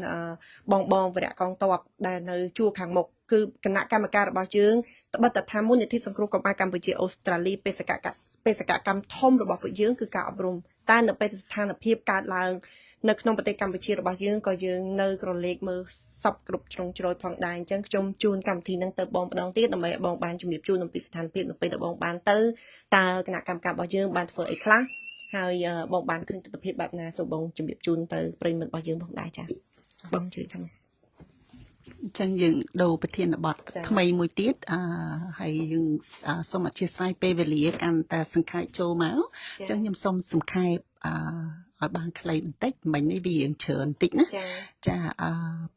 បងវរៈកងទ័ពដែលនៅជួរខាងមុខគឺគណៈកម្មការរបស់យើងត្បិតតែថាមូលនិធិសង្គ្រោះកុមារកម្ពុជាអូស្ត្រាលីបេសកកម្មធំរបស់ពួកយើងគឺការអប់រំតែនៅពេលស្ថានភាពកើតឡើងនៅក្នុងប្រទេសកម្ពុជារបស់យើងក៏យើងនៅក្រឡេកមើលសពគ្រប់ជ្រុងជ្រោយផងដែរអញ្ចឹងខ្ញុំជូនកម្មវិធីនឹងទៅបងម្ដងទៀតដើម្បីឲ្យបងបានជំរាបជូនអំពីស្ថានភាពនៅពេលដែលបងបានទៅតើគណៈកម្មការរបស់យើងបានធ្វើអីខ្លះហើយបងបានឃើញទស្សនវិជ្ជាបែបណាសូមបងជំរាបជូនទៅប្រិយមិត្តរបស់យើងផងដែរចា៎បងជួយខាង អញ្ចឹងយើងដូរប្រធានបទ ចា៎ ថ្មីមួយទៀតហើយយើងសូមអធិស្ឋានពេលវេលាកាន់តែសង្ខេបចូលមកអញ្ចឹងខ្ញុំសូមសង្ខេបឲ្យបានខ្លីបន្តិចមិញនេះវាយើងច្រើនបន្តិចណា ចា៎ ចា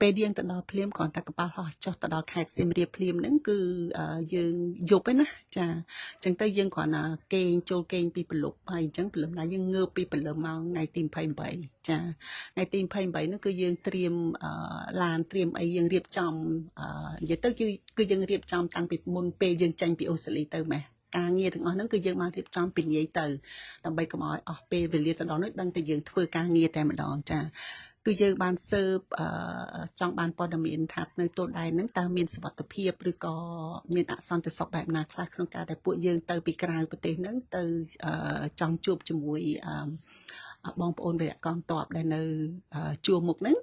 ពេលយើងទៅដល់ភ្លាមគ្រាន់តែកប៉ាល់ហោះចុះទៅដល់ខេត្តសៀមរាបភ្លាមហ្នឹងគឺយើងយប់ឯណាចាអញ្ចឹងទៅយើងគ្រាន់តែគេងចូលគេងពីព្រលប់ហើយអញ្ចឹងព្រលឹមណាយើងងើបពីព្រលឹមមកថ្ងៃទី28ចាថ្ងៃទី28ហ្នឹងគឺយើងត្រៀមឡានត្រៀមអីយើងរៀបចំនិយាយទៅគឺយើងរៀបចំតាំងពីមុនពេលយើងចេញពីអូស្ត្រាលីទៅម៉េះការងារទាំងអស់ហ្នឹងគឺយើងបានរៀបចំពីងាយទៅដើម្បីកុំឲ្យអស់ពេលវេលាទៅដល់នោះដឹងតែយើងធ្វើការងារតែម្ដងចាគឺយើងបានស៊ើបចង់បានព័ត៌មានថានៅទល់ដែនហ្នឹងតើមានសុវត្ថិភាពឬក៏មានអសន្តិសុខបែបណាខ្លះក្នុងការដែលពួកយើងទៅពីក្រៅប្រទេសហ្នឹងទៅចង់ជួបជាមួយបងប្អូនវរៈកងទ័ពដែលនៅជួរមុខហ្នឹង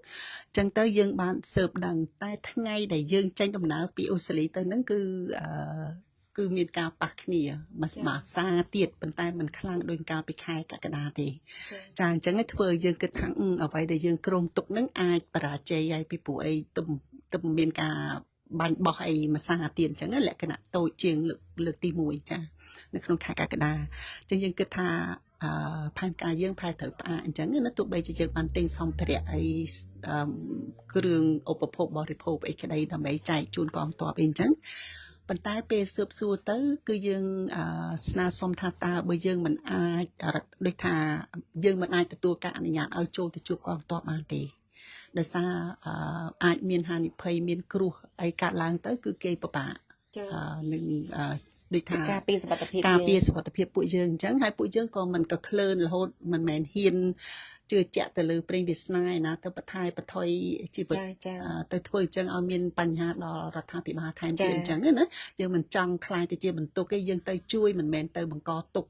អញ្ចឹងទៅយើងបានស៊ើបដឹងតែថ្ងៃដែលយើងចេញដំណើរពីអូស្ត្រាលីទៅហ្នឹងគឺមានការប៉ះគ្នាមួយសាទៀតប៉ុន្តែมันខ្លាំងដូចកាលពីខែកក្កដាទេចាអញ្ចឹងធ្វើយើងគិតថាអ្វីដែលយើងគ្រោងទុកនឹងអាចបរាជ័យហើយពីព្រោះអីទំមានការបាញ់បោះអីមួយសាទៀតអញ្ចឹងលក្ខណៈតូចជាងលើកទី1ចានៅក្នុងខែកក្កដាអញ្ចឹងយើងគិតថាផែនការយើងផែត្រូវផ្អាកអញ្ចឹងណាទោះបីជាយើងបានទិញសម្ភារៈអីគ្រឿងឧបភោគបរិភោគអីក្តីដើម្បីចែកជូនកងទ័ពអីអញ្ចឹងប៉ុន្តែពេលស៊ើបសួរទៅគឺយើងស្នើសុំថាតើបើយើងមិនអាចដូចថាយើងមិនអាចទទួលការអនុញ្ញាតឲ្យចូលទៅជួបកងទ័ពបានទេដោយសារអាចមានហានិភ័យមានគ្រោះអីកើតឡើងទៅគឺគេពិបាកនឹង ដូចថា ការពីសមត្ថភាព ការពារសុខភាពពួកយើងអញ្ចឹងហើយពួកយើងក៏មិនក៏ក្លឿនរហូតមិនមែនហ៊ានជឿជាក់ទៅលើព្រេងវាសនាឯណាទៅបថយជីវិត ចា៎ ទៅធ្វើអញ្ចឹងឲ្យមានបញ្ហាដល់រដ្ឋាភិបាលថែមទៀតអញ្ចឹងណាយើងមិនចង់ខ្លាចទៅជាបន្ទុកទេយើងទៅជួយមិនមែនទៅបង្កទុក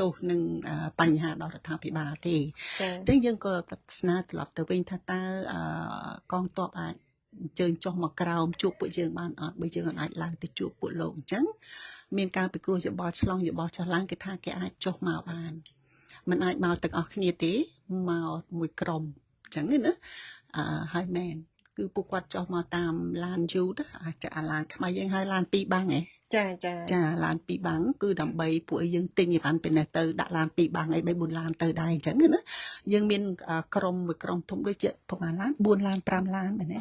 ទោសនឹងបញ្ហាដល់រដ្ឋាភិបាលទេ ចា៎ អញ្ចឹងយើងក៏ស្នើត្រឡប់ទៅវិញថាតើកងទ័ពអាចអញ្ជើញចុះមកក្រោមជួបពួកយើងបានអត់បើយើងអាចឡើងទៅជួបពួកលោកអញ្ចឹងមានការពិគ្រោះយោបល់ឆ្លងយោបល់ចុះឡើងគេថាគេអាចចុះមកបានមិនអាចមកទាំងអស់គ្នាទេមកមួយក្រុមអញ្ចឹងណាហើយមែនគឺពួកគាត់ចុះមកតាមឡានយូតអាចឡានខ្មែរយើងហើយឡាន2បាំងឯង ចា ឡាន2បាំងគឺដើម្បីពួកយើងទិញអីវ៉ាន់ពីនេះទៅដាក់ឡាន2បាំងអី3 4ឡានទៅដែរអញ្ចឹងណាយើងមានក្រុមមួយក្រុមធំដូចជាប្រហែលឡាន4ឡាន5ឡានមែនទេ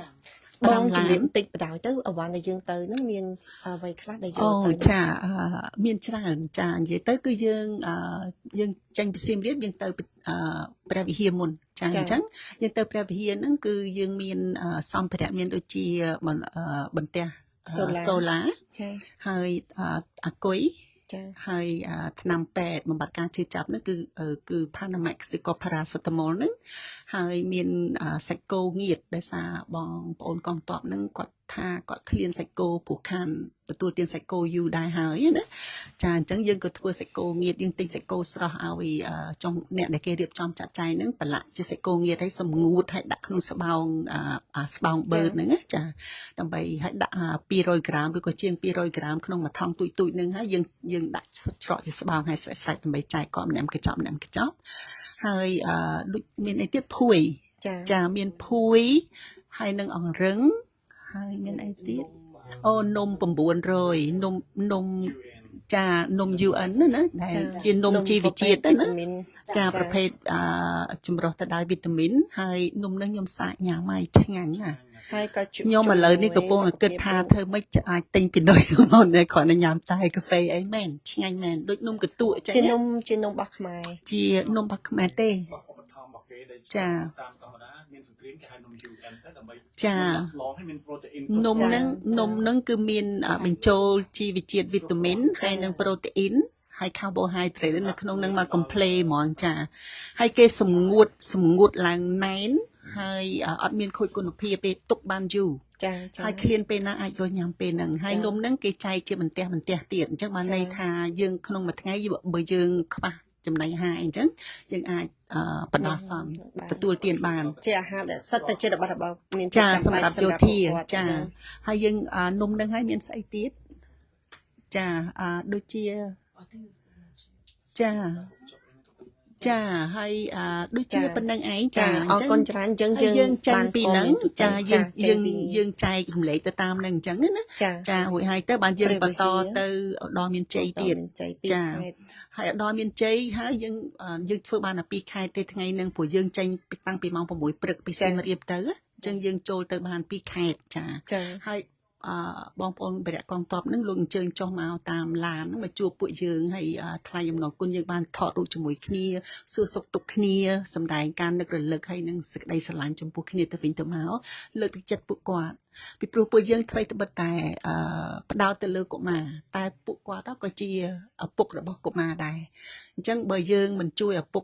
បងជំរាបបន្តិចបណ្ដោយទៅអ្វីដែលយើងទៅហ្នឹងមានអ្វីខ្លះដែលយើងទៅ ចាមានច្រើនចានិយាយទៅគឺយើងចេញពីសៀមរាបយើងទៅព្រះវិហារមុនចាអញ្ចឹងយើងទៅព្រះវិហារហ្នឹងគឺយើងមានសម្ភារៈមានដូចជាបន្ទះសូឡា ចា ហើយអាគុយ ចា ហើយថ្នាំពេទ្យបំបត្តិការឈឺចាប់ហ្នឹងគឺ Panamax ឬក៏ Paracetamol ហ្នឹងហើយមានសាច់គោងៀតដោយសារបងប្អូនកងទ័ពហ្នឹងគាត់ថាគាត់ឃ្លានសាច់គោព្រោះខានទទួលទានសាច់គោយូរដែរហើយណាចាអញ្ចឹងយើងក៏ធ្វើសាច់គោងៀតយើងទិញសាច់គោស្រស់ឲ្យចុងអ្នកដែលគេរៀបចំចាត់ចែងហ្នឹងប្រឡាក់ជាសាច់គោងៀតឲ្យសម្ងួតឲ្យដាក់ក្នុងស្បោងស្បោងបឺតហ្នឹងណាចាដើម្បីឲ្យដាក់200ក្រាមឬក៏ជាង200ក្រាមក្នុងមួយថង់ទូចហ្នឹងហើយយើងដាក់ច្រកជាស្បោងឲ្យស្រេចដើម្បីចែកគាត់ម្នាក់កញ្ចប់ហើយដូចមានអីទៀតភួយ ចាមានភួយហើយនឹងអង្រឹងហើយមានអីទៀតអូនំ900នំចានំ UN ណាដែលជានំជីវជាតិណាចាប្រភេទចម្រុះទៅដោយវីតាមីនហើយនំនឹងខ្ញុំសាកញ៉ាំហើយឆ្ងាញ់ណាស់ ហើយក៏ ខ្ញុំឥឡូវនេះកំពុងគិតថាធ្វើម៉េចអាចទិញពីដូចមកនេះគ្រាន់តែញ៉ាំតែកាហ្វេអីមែនឆ្ងាញ់មែនដូចនំកន្ទក់ចឹង ជានំរបស់ខ្មែរ ជានំរបស់ខ្មែរទេ ចា តាមធម្មតាមានសង្គ្រាមគេហៅនំ UN ទៅដើម្បី ចា ស្លងឲ្យមានប្រូតេអ៊ីន នំហ្នឹងគឺមានបញ្ចូលជីវជាតិវីតាមីនហើយនឹងប្រូតេអ៊ីនហើយ carbohydrate នៅក្នុងហ្នឹងមក complete ហ្មងចាហើយគេសម្ងួតឡើងណែនហើយអត់មានខូចគុណភាពទេទុកបានយូរ ចា ហើយឃ្លានពេលណាអាចរស់ញ៉ាំពេលហ្នឹងហើយនំហ្នឹងគេចែកជាបន្ទះទៀតអញ្ចឹងបានន័យថាយើងក្នុងមួយថ្ងៃបើយើងខ្វះចំណីអាហារអញ្ចឹងយើងអាចបណ្ដោះអាសន្នទទួលទានបាន ជាអាហារដែលសិតតែជារបស់មាន ចាសម្រាប់យោធាចាហើយយើងនំនឹងហើយមានស្អីទៀតចាដូចជាចាហើយដូចជាប៉ុណ្្នឹងឯងចាអញ្ចឹង អរគុណច្រើនអញ្ចឹង យើងចាញ់ពីហ្នឹងចាយើងចែករំលែកទៅតាមហ្នឹងអញ្ចឹងណាចារួចហើយទៅបានយើងបន្តទៅដល់មានជ័យទៀតចាហើយដល់មានជ័យហើយយើងធ្វើបានតែ2ខែទេថ្ងៃហ្នឹងព្រោះយើងចេញតាំងពីម៉ោង6ព្រឹកពីសៀមរាបទៅអញ្ចឹងយើងចូលទៅបាន2ខែចាហើយបងប្អូនបរិយាកងទ័ពហ្នឹងលោកអញ្ជើញចុះមកតាមឡានហ្នឹងមកជួបពួកយើងហើយថ្លែងអំណរគុណយើងបានថតរូបជាមួយគ្នាសួរសុខទុក្ខគ្នាសម្ដែងការនឹករលឹកហើយនឹងសេចក្តីស្រឡាញ់ចំពោះគ្នាទៅវិញទៅមកលើកទឹកចិត្តពួកគាត់ពីព្រោះពួកយើងថ្មីត្បិតតែផ្ដោតទៅលើកុមារតែពួកគាត់ក៏ជាឪពុករបស់កុមារដែរអញ្ចឹងបើយើងមិនជួយឪពុក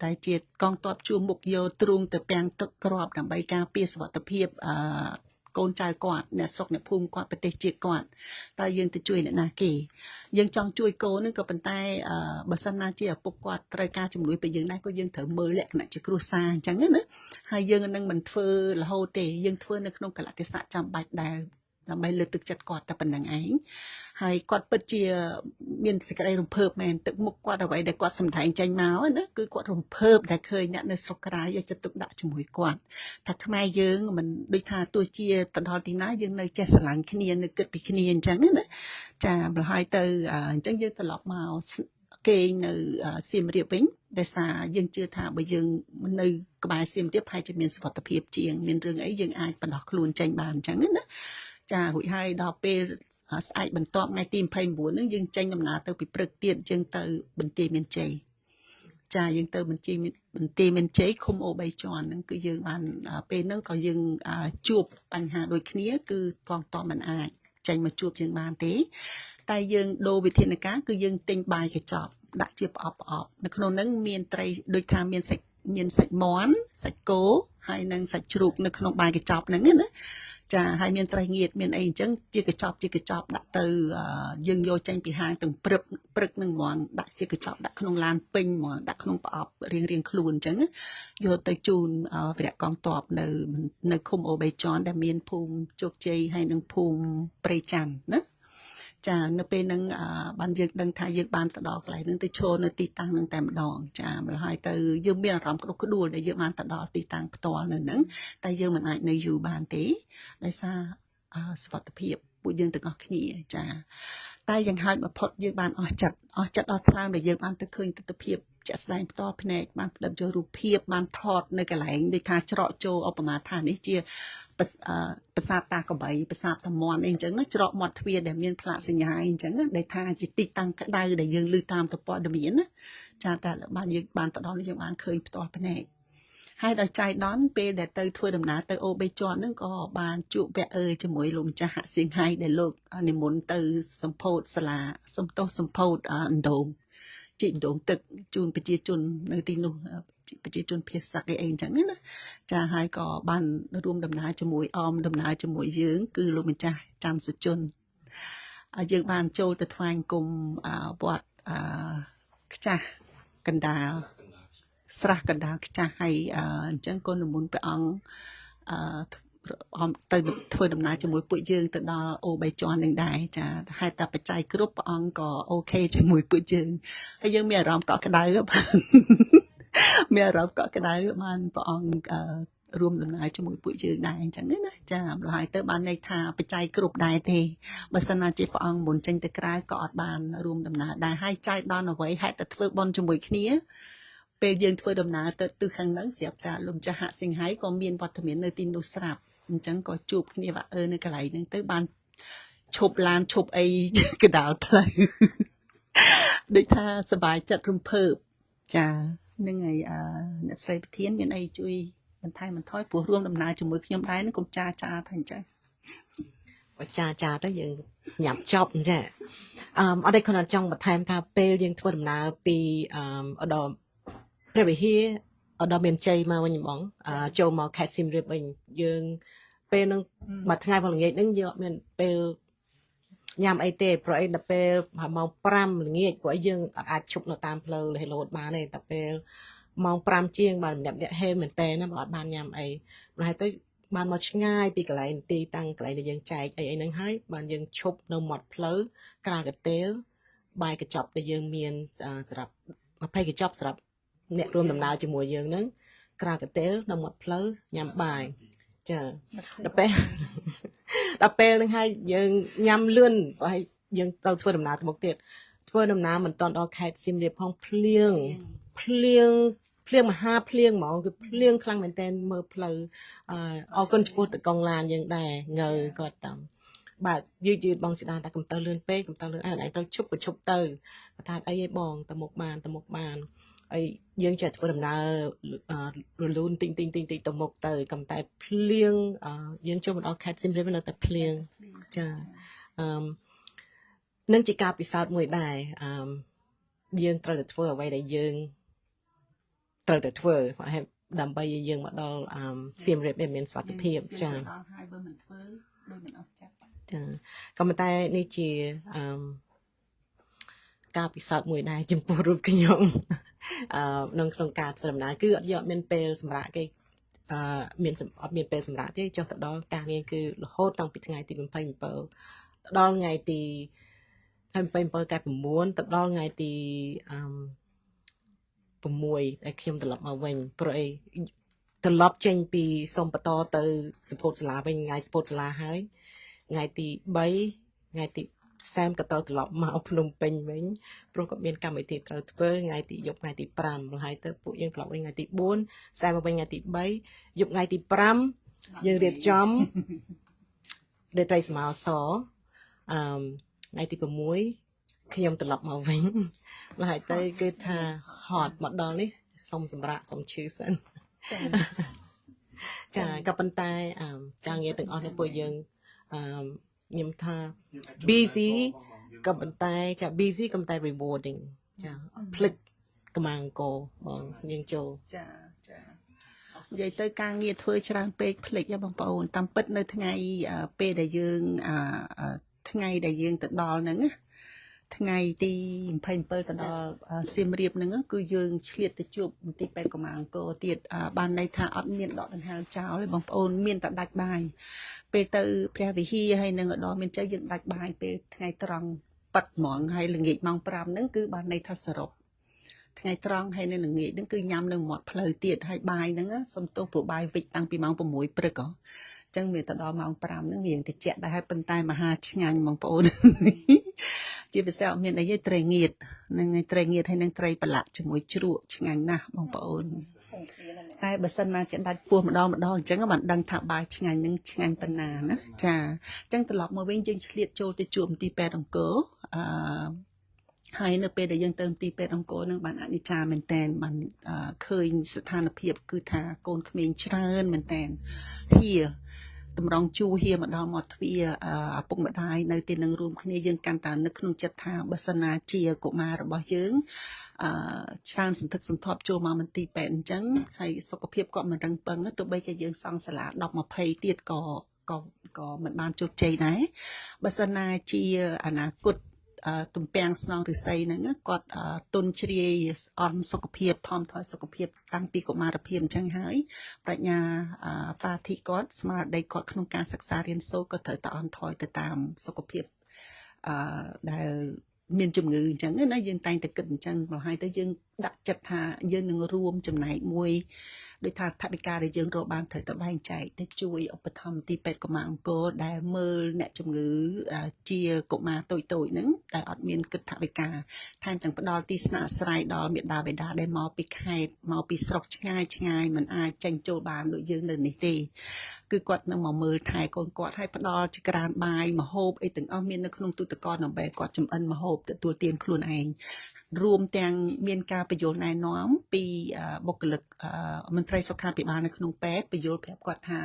ដែលជាកងទ័ពជួមុខយកទ្រូងទៅពាំងទឹកក្របដើម្បីការពារសុវត្ថិភាពកូនចៅគាត់អ្នកស្រុកអ្នកភូមិគាត់ប្រទេសជាតិគាត់តើយើងទៅជួយអ្នកណាគេយើងចង់ជួយកូននឹងក៏ប៉ុន្តែបើសិនណាជាឪពុកគាត់ត្រូវការជំនួយពីយើងដែរក៏យើងត្រូវមើលលក្ខណៈជាគ្រួសារអញ្ចឹងណាហើយយើងនឹងមិនធ្វើរហូតទេយើងធ្វើនៅក្នុងកលៈទេសៈចាំបាច់ដែលដើម្បីលើកទឹកចិត្តគាត់តែប៉ុណ្្នឹងឯងហើយគាត់ពិតជាមានសេចក្តីរំភើបមែនទឹកមុខគាត់អ្វីដែលគាត់សម្ដែងចេញមកណាគឺគាត់រំភើបដែលឃើញអ្នកនៅស្រុកក្រៅយកចិត្តទុកដាក់ជាមួយគាត់ថាខ្មែរយើងមិនដូចថាទោះជាទៅដល់ទីណាយើងនៅចេះស្រឡាញ់គ្នានៅគិតពីគ្នាអញ្ចឹងណាចាបើហើយទៅអញ្ចឹងយើងត្រឡប់មកគេងនៅសៀមរាបវិញដែលសារយើងជឿថាបើយើងនៅក្បែរសៀមរាបហើយจะមានសុវត្ថិភាពជាងមានរឿងអីយើងអាចបណ្ដោះខ្លួនចេញបានអញ្ចឹងណាចារួចហើយដល់ពេលស្អែកបន្ទាប់ថ្ងៃទី29ហ្នឹងយើងចេញដំណើរទៅពីព្រឹកទៀតយើងទៅបន្ទាយមានជ័យចាយើងទៅបន្ទាយមានជ័យឃុំអូ3ជាន់ហ្នឹងគឺយើងបានពេលហ្នឹងក៏យើងជួបបញ្ហាដូចគ្នាគឺកងទ័ពមិនអាច ចេញមកជួបយើងបានទេតែយើងដូរវិធានការគឺយើងទិញបាយកញ្ចប់ដាក់ជាប្រអប់នៅក្នុងហ្នឹងមានត្រីដូចថាមានសាច់មាន់សាច់គោហើយនិងសាច់ជ្រូកនៅក្នុងបាយកញ្ចប់ហ្នឹងណាចាហើយមានត្រីងៀតមានអីអញ្ចឹងជាកញ្ចប់ដាក់ទៅយើងយកចេញពីហាងទាំងព្រឹកនឹងហ្មងដាក់ជាកញ្ចប់ដាក់ក្នុងឡានពេញហ្មងដាក់ក្នុងប្រអប់រៀងខ្លួនអញ្ចឹងយកទៅជូនវរៈកងទ័ពនៅឃុំអូបេចនដែលមានភូមិជោគជ័យហើយនិងភូមិព្រៃច័ន្ទណាចានៅពេលហ្នឹងបានយើងដឹងថាយើងបានទៅដល់កន្លែងហ្នឹងទៅឈរនៅទីតាំងហ្នឹងតែម្ដងចាម្ល៉េះហើយទៅយើងមានអារម្មណ៍ក្តុកក្តួលដែលយើងបានទៅដល់ទីតាំងផ្ទាល់នៅហ្នឹងតែយើងមិនអាចនៅយូរបានទេដោយសារសុវត្ថិភាពពួកយើងទាំងអស់គ្នាចាតែយ៉ាងហោចបំផុតយើងបានអស់ចិត្តដល់ថ្លើមដែលយើងបានទៅឃើញទស្សនវិជ្ជាជាក់ស្ដែងផ្ទាល់ភ្នែកបានផ្ដិតយករូបភាពបានថតនៅកន្លែងដូចថាច្រកចូលឧបមាថានេះជាប្រាសាទតាកបីប្រាសាទតាមន់អីអញ្ចឹងច្រកមាត់ទ្វារដែលមានផ្លាកសញ្ញាអីអញ្ចឹងដែលថាជាទីតាំងក្តៅដែលយើងឮតាមទំព័រមានណាចាតែបានយើងបានទៅដល់យើងបានឃើញផ្ទាល់ភ្នែកហើយដល់ចៃដន្យពេលដែលទៅធ្វើដំណើរទៅអូបេជាន់ហ្នឹងក៏បានជួបវគ្គជាមួយលោកម្ចាស់ហាក់សៀងហៃដែលលោកនិមន្តទៅសម្ពោធសាលាសម្ពោធអណ្ដូងជីកដងទឹកជូនប្រជាជននៅទីនោះប្រជាជនភាសាអីអញ្ចឹងណាចាហើយក៏បានរួមដំណើរជាមួយដំណើរជាមួយយើងគឺលោកម្ចាស់ច័ន្ទសុជនយើងបានចូលទៅថ្វាយគុំវត្តខ្ចាស់កណ្ដាលស្រះកណ្ដាលខ្ចាស់ហើយអញ្ចឹងក៏និមន្តព្រះអង្គទៅធ្វើដំណើរជាមួយពួកយើងទៅដល់អូបេជាន់នឹងដែរចាហេតុតែបច្ច័យគ្រប់ព្រះអង្គក៏អូខេជាមួយពួកយើងហើយយើងមានអារម្មណ៍កក់ក្ដៅមានអារម្មណ៍កក់ក្ដៅបានព្រះអង្គរួមដំណើរជាមួយពួកយើងដែរអញ្ចឹងណាចាម្ល៉េះហើយទៅបានន័យថាបច្ច័យគ្រប់ដែរទេបើសិនណាជាព្រះអង្គមុនចេញទៅក្រៅក៏អត់បានរួមដំណើរដែរហើយចៃដន្យអ្វីហេតុតែធ្វើបន់ជាមួយគ្នាពេលយើងធ្វើដំណើរទៅទិសខាងហ្នឹងស្រាប់តែលោកម្ចាស់ហាក់សៀងហៃក៏មានវត្តមាននៅទីនោះស្រាប់អញ្ចឹងក៏ជួបគ្នាថានៅកន្លែងហ្នឹងទៅបានឈប់ឡានឈប់អីកណ្ដាលផ្លូវដូចថាសប្បាយចិត្តរំភើបចាហ្នឹងហើយអ្នកស្រីប្រធានមានអីជួយបន្ថែមបន្ថយព្រោះរួមដំណើរជាមួយខ្ញុំដែរហ្នឹងកុំចាថាអញ្ចឹងបើចាទៅយើងញ៉ាំចប់អញ្ចឹងអត់ទេគាត់ចង់បន្ថែមថាពេលយើងធ្វើដំណើរពីដល់ព្រះវិហារដល់មានជ័យមកវិញបងចូលមកខេត្តសៀមរាបវិញយើងពេលហ្នឹងមួយថ្ងៃផងល្ងាចហ្នឹងយើងអត់មានពេលញ៉ាំអីទេព្រោះអីដល់ពេលម៉ោង5ល្ងាចព្រោះអីយើងអាចឈប់នៅតាមផ្លូវរហូតបានទេតែពេលម៉ោង5ជាងបានម្នាក់ហេមែនតើណាបើអត់បានញ៉ាំអីប្រហែលទៅបានមកឆ្ងាយពីកន្លែងទីតាំងកន្លែងដែលយើងចែកអីហ្នឹងហើយបានយើងឈប់នៅមាត់ផ្លូវក្រាលកាទេលបាយកញ្ចប់ដែលយើងមានសម្រាប់20កញ្ចប់សម្រាប់អ្នករួមដំណើរជាមួយយើងហ្នឹងក្រាលកាទេលនៅមាត់ផ្លូវញ៉ាំបាយចាដល់ពេលហ្នឹងហើយយើងញ៉ាំលឿនហើយយើងត្រូវធ្វើដំណើរទៅមុខទៀតធ្វើដំណើរមិនតាន់ដល់ខេត្តសៀមរាបផងភ្លៀងមហាភ្លៀងហ្មងគឺភ្លៀងខ្លាំងមែនតើមើលផ្លូវអរគុណចំពោះតកងឡានយើងដែរងើគាត់តាមបាទយឺតបងស្ដាតែកំទៅលឿនពេកកំទៅលឿនឯងត្រូវឈប់ក៏ឈប់ទៅគាត់ថាអីឯងបងទៅមុខបានហើយយើងចេះធ្វើដំណើររលូនទិញទៅមុខទៅកំតែភ្លៀងយើងចូលមកដល់ខេត្តសៀមរាបនៅតែភ្លៀងចានឹងជាការពិសោធន៍មួយដែរយើងត្រូវតែធ្វើអ្វីដែលយើងត្រូវតែធ្វើដើម្បីយើងមកដល់សៀមរាបដែលមានសុខភាពចាហើយបើមិនធ្វើដូចមិនអស់ចិត្តចាក៏ប៉ុន្តែនេះជាការពិសោធន៍មួយដែរចំពោះរូបខ្ញុំក្នុងការធ្វើដំណើរគឺអត់យកមានពេលសម្រាប់គេអត់មានពេលសម្រាប់ទេចុះទៅដល់ការងារគឺរហូតតាំងពីថ្ងៃទី27ដល់ថ្ងៃទី27តែ9ទៅដល់ថ្ងៃទី6ដែលខ្ញុំត្រឡប់មកវិញព្រោះអីត្រឡប់ចេញពីសុំបន្តទៅសម្ពោធសាលាវិញថ្ងៃសម្ពោធសាលាហើយថ្ងៃទី3ថ្ងៃទីសែមក៏ត្រូវត្រឡប់មកភ្នំពេញវិញព្រោះក៏មានកម្មវិធីត្រូវធ្វើថ្ងៃទីយប់ថ្ងៃទី5ហើយទៅពួកយើងត្រឡប់វិញថ្ងៃទី4សែមមកវិញថ្ងៃទី3យប់ថ្ងៃទី5យើងរៀបចំដេត្រីស្មោសថ្ងៃទី6ខ្ញុំត្រឡប់មកវិញហើយទៅគឺថាហត់មកដល់នេះសុំសម្រាប់សុំឈឺសិនចាក៏ប៉ុន្តែការងារទាំងអស់នេះពួកយើង ខ្ញុំថា busy ក៏ប៉ុន្តែចា busy ក៏ប៉ុន្តែ rewarding ចាភ្លេចកម្មាអង្គរបងនាងចូល ចាចានិយាយទៅការងារធ្វើច្រើនពេកភ្លេចបងប្អូនតាមពិតនៅថ្ងៃពេលដែលយើងថ្ងៃដែលយើងទៅដល់ហ្នឹងណាថ្ងៃទី27ទៅដល់សៀមរាបហ្នឹងគឺយើងឆ្លៀតទៅជួបមន្ទីរពេទ្យកម្មាអង្គរទៀតបានន័យថាអត់មានដកដង្ហើមចោលទេបងប្អូនមានតែដាច់បាយពេលទៅព្រះវិហារហើយនឹងឧត្តរមានជ័យយើងដាច់បាយពេលថ្ងៃត្រង់ប៉ាត់ហ្មងហើយល្ងាចម៉ោង5ហ្នឹងគឺបានន័យថាសរុបថ្ងៃត្រង់ហើយនៅល្ងាចហ្នឹងគឺញ៉ាំនៅមាត់ផ្លូវទៀតហើយបាយហ្នឹងសំទោសព្រោះបាយវិចតាំងពីម៉ោង6ព្រឹកហ៎ចឹងវាទៅដល់ម៉ោង5ហ្នឹងរៀងតិចដែរហើយប៉ុន្តែមហាឆ្ងាញ់បងប្អូន ជាពិសេសអត់មានអីទេត្រីងៀតហ្នឹងហើយត្រីងៀតហើយនឹងត្រីប្រឡាក់ជាមួយជ្រក់ឆ្ងាញ់ណាស់បងប្អូនតែបើសិនណាជាដាច់ពោះម្ដងអញ្ចឹងបានដឹងថាបាយឆ្ងាញ់នឹងឆ្ងាញ់ប៉ុណ្ណាណាចាអញ្ចឹងត្រឡប់មកវិញយើងឆ្លៀតចូលទៅជួបមន្ទីរពេទ្យអង្គរហើយនៅពេលដែលយើងទៅមន្ទីរពេទ្យអង្គរនឹងបានអនិច្ចាមែនតែនបានឃើញស្ថានភាពគឺថាកូនក្មេងច្រើនមែនតែនហៀតម្រង់ជួហៀមកដល់មាត់ទ្វារឪពុកម្ដាយនៅទីនឹងរួមគ្នាយើងកាន់តែនឹកក្នុងចិត្តថាបើសិនណាជាកុមាររបស់យើងច្រើនសន្ធឹកសន្ធាប់ចូលមកមន្ទីរពេទ្យអញ្ចឹងហើយសុខភាពគាត់មិនរឹងប៉ឹងទោះបីជាយើងសង់សាលា10 20ទៀតក៏មិនបានជោគជ័យដែរបើសិនណាជាអនាគតទំពាំងស្នងរិស័យហ្នឹងគាត់ទុនជ្រាយអន់សុខភាពថមថយសុខភាពតាំងពីកុមារភាពអញ្ចឹងហើយប្រាជ្ញាបាធិគាត់ស្មារតីគាត់ក្នុងការសិក្សារៀនសូត្រក៏ត្រូវតែអន់ថយទៅតាមសុខភាពដែលមានជំងឺអញ្ចឹងណាយើងតែងតែគិតអញ្ចឹងមកហើយទៅយើងដាក់ចិត្តថាយើងនឹងរួមចំណែកមួយដោយថាថវិកាដែលយើងរកបានត្រូវតែបែងចែកទៅជួយឧបត្ថម្ភទីពេទ្យកម្មាអង្គរដែលមើលអ្នកជំងឺជាកុមារតូចៗហ្នឹងដែលអត់មានគិតថវិកាថែមទាំងផ្ដល់ទីស្នាក់អាស្រ័យដល់មាតាបិតាដែលមកពីខេត្តមកពីស្រុកឆ្ងាយមិនអាចចេញចូលបានដូចយើងនៅនេះទេគឺគាត់នឹងមកមើលថែកូនគាត់ឲ្យផ្ដល់ជាក្រានបាយម្ហូបអីទាំងអស់មាននៅក្នុងទូទឹកកកដើម្បីគាត់ចំអិនម្ហូបទទួលទានខ្លួនឯងរួមទាំងមានការបញ្យល់ណែនាំពីបុគ្គលិកមន្ត្រីសុខាភិបាលនៅក្នុងពេទ្យបញ្យល់ប្រាប់គាត់ថា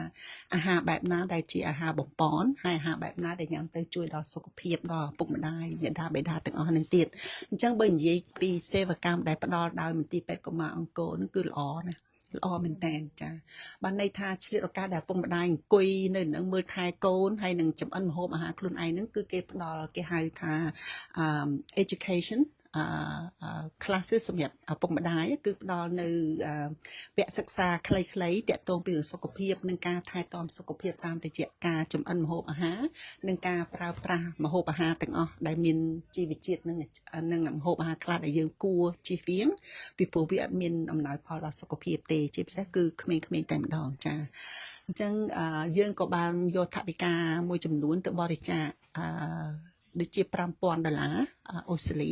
អាហារបែបណាដែលជាអាហារបំពន់ហើយអាហារបែបណាដែលញ៉ាំទៅជួយដល់សុខភាពដល់ឪពុកម្ដាយមាតាបិតាទាំងអស់នឹងទៀតអញ្ចឹងបើនិយាយពីសេវាកម្មដែលផ្ដល់ដោយមន្ទីរពេទ្យកម្មាអង្គរនឹងគឺល្អណាស់ល្អមែនតើចាបានន័យថាឆ្លៀតឱកាសដែលឪពុកម្ដាយអង្គុយនៅនឹងមើលថែកូនហើយនឹងចំអិនម្ហូបអាហារខ្លួនឯងហ្នឹងគឺគេផ្ដល់គេហៅថា education classes សម្រាប់ឪពុកម្ដាយគឺផ្ដល់នៅវគ្គសិក្សាខ្លីៗទាក់ទងពីសុខភាពនិងការថែទាំសុខភាពតាមរយៈការចំអិនម្ហូបអាហារនិងការប្រើប្រាស់ម្ហូបអាហារទាំងអស់ដែលមានជីវជាតិនិងម្ហូបអាហារខ្លះដែលយើងគួរជៀសវាងពីព្រោះវាអត់មានអំណោយផលដល់សុខភាពទេជាពិសេសគឺក្មេងៗតែម្ដងចាអញ្ចឹងយើងក៏បានយកថវិកាមួយចំនួនទៅបរិច្ចាគដូចជា$5,000អូស្ត្រាលី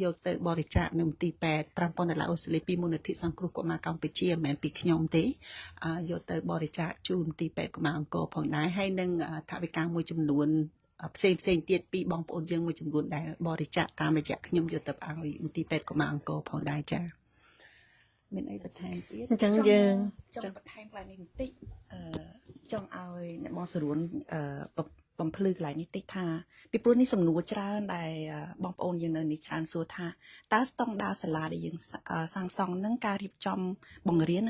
យកទៅបរិច្ចាគនៅមន្ទីរពេទ្យ$5,000អូស្ត្រាលីពីមូលនិធិសង្គ្រោះកុមារកម្ពុជាមិនមែនពីខ្ញុំទេយកទៅបរិច្ចាគជូនមន្ទីរពេទ្យកម្មាអង្គរផងដែរហើយនឹងថវិកាមួយចំនួនផ្សេងទៀតពីបងប្អូនយើងមួយចំនួនដែលបរិច្ចាគតាមរយៈខ្ញុំយកទៅឲ្យមន្ទីរពេទ្យកម្មាអង្គរផងដែរចា៎មានអីបន្ថែមទៀត អញ្ចឹងយើង ចង់បន្ថែមកន្លែងនេះបន្តិចចង់ឲ្យអ្នកបងសរួនបំភ្លឺកន្លែងនេះតិចថាពីព្រោះនេះសំណួរច្រើនដែលបងប្អូនយើងនៅនេះច្រើនសួរថាតើស្តង់ដារសាលាដែលយើងសាងសង់នឹងការរៀបចំបង្រៀន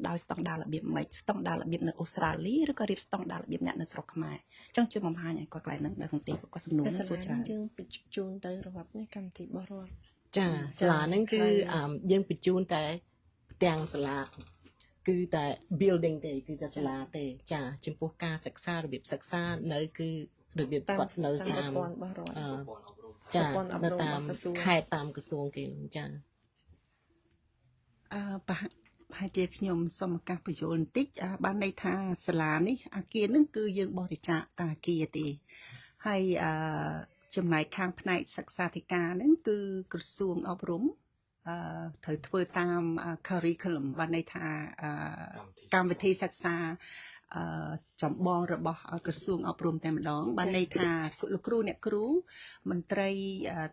ដោយស្តង់ដាររបៀបម៉េចស្តង់ដាររបៀបនៅអូស្ត្រាលីឬក៏រៀបស្តង់ដាររបៀបអ្នកនៅស្រុកខ្មែរអញ្ចឹងជួយបំផាញឲ្យកន្លែងហ្នឹងនៅក្នុងទីគាត់សំណួរសួរច្រើនយើងបញ្ជូនទៅរដ្ឋនេះកម្មវិធីរបស់រដ្ឋ ចាសាលាហ្នឹងគឺយើងបញ្ជូនតែផ្ទាំងសាលាគឺតែ building ទេគឺតែសាលាទេចាចំពោះការសិក្សារបៀបសិក្សានៅគឺរបៀបគាត់នៅតាមចានៅតាមខេត្តតាមក្រសួងគេចាប្រហែលជាខ្ញុំសូមឱកាសបញ្យល់បន្តិចបានន័យថាសាលានេះអាគារនេះគឺយើងបរិច្ចាគតាអាគារទេហើយចំណែកខាងផ្នែកសិក្សាធិការហ្នឹងគឺក្រសួងអប់រំត្រូវធ្វើតាម curriculum បានន័យថាកម្មវិធីសិក្សាចម្បងរបស់ក្រសួងអប់រំតែម្ដងបានន័យថាលោកគ្រូអ្នកគ្រូមន្ត្រី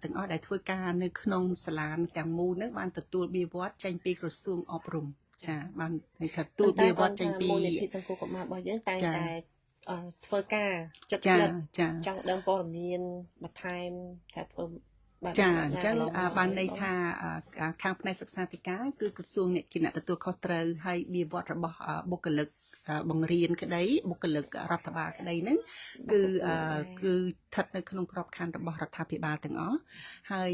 ទាំងអស់ដែលធ្វើការនៅក្នុងសាលាទាំងមូលហ្នឹងបានទទួលបៀវត្សចេញពីក្រសួងអប់រំចាបានន័យថាទទួលបៀវត្សចេញពីមូលនិធិសង្គមកុមាររបស់យើងតែ ធ្វើការចិត្ត ចា ស្និទ្ធ ចា ចង់ដឹងព័ត៌មានបន្ថែមថាធ្វើបែប ចា ណា អញ្ចឹង កន្លមក បានន័យថាខាងផ្នែកសិក្សាធិការគឺក្រសួងអ្នកគណៈទទួលខុសត្រូវហើយវាវត្តរបស់បុគ្គលិកបង្រៀនក្តីបុគ្គលិករដ្ឋបាលក្តីហ្នឹងគឺគឺស្ថិតនៅក្នុងក្របខ័ណ្ឌរបស់រដ្ឋាភិបាលទាំងអស់ហើយ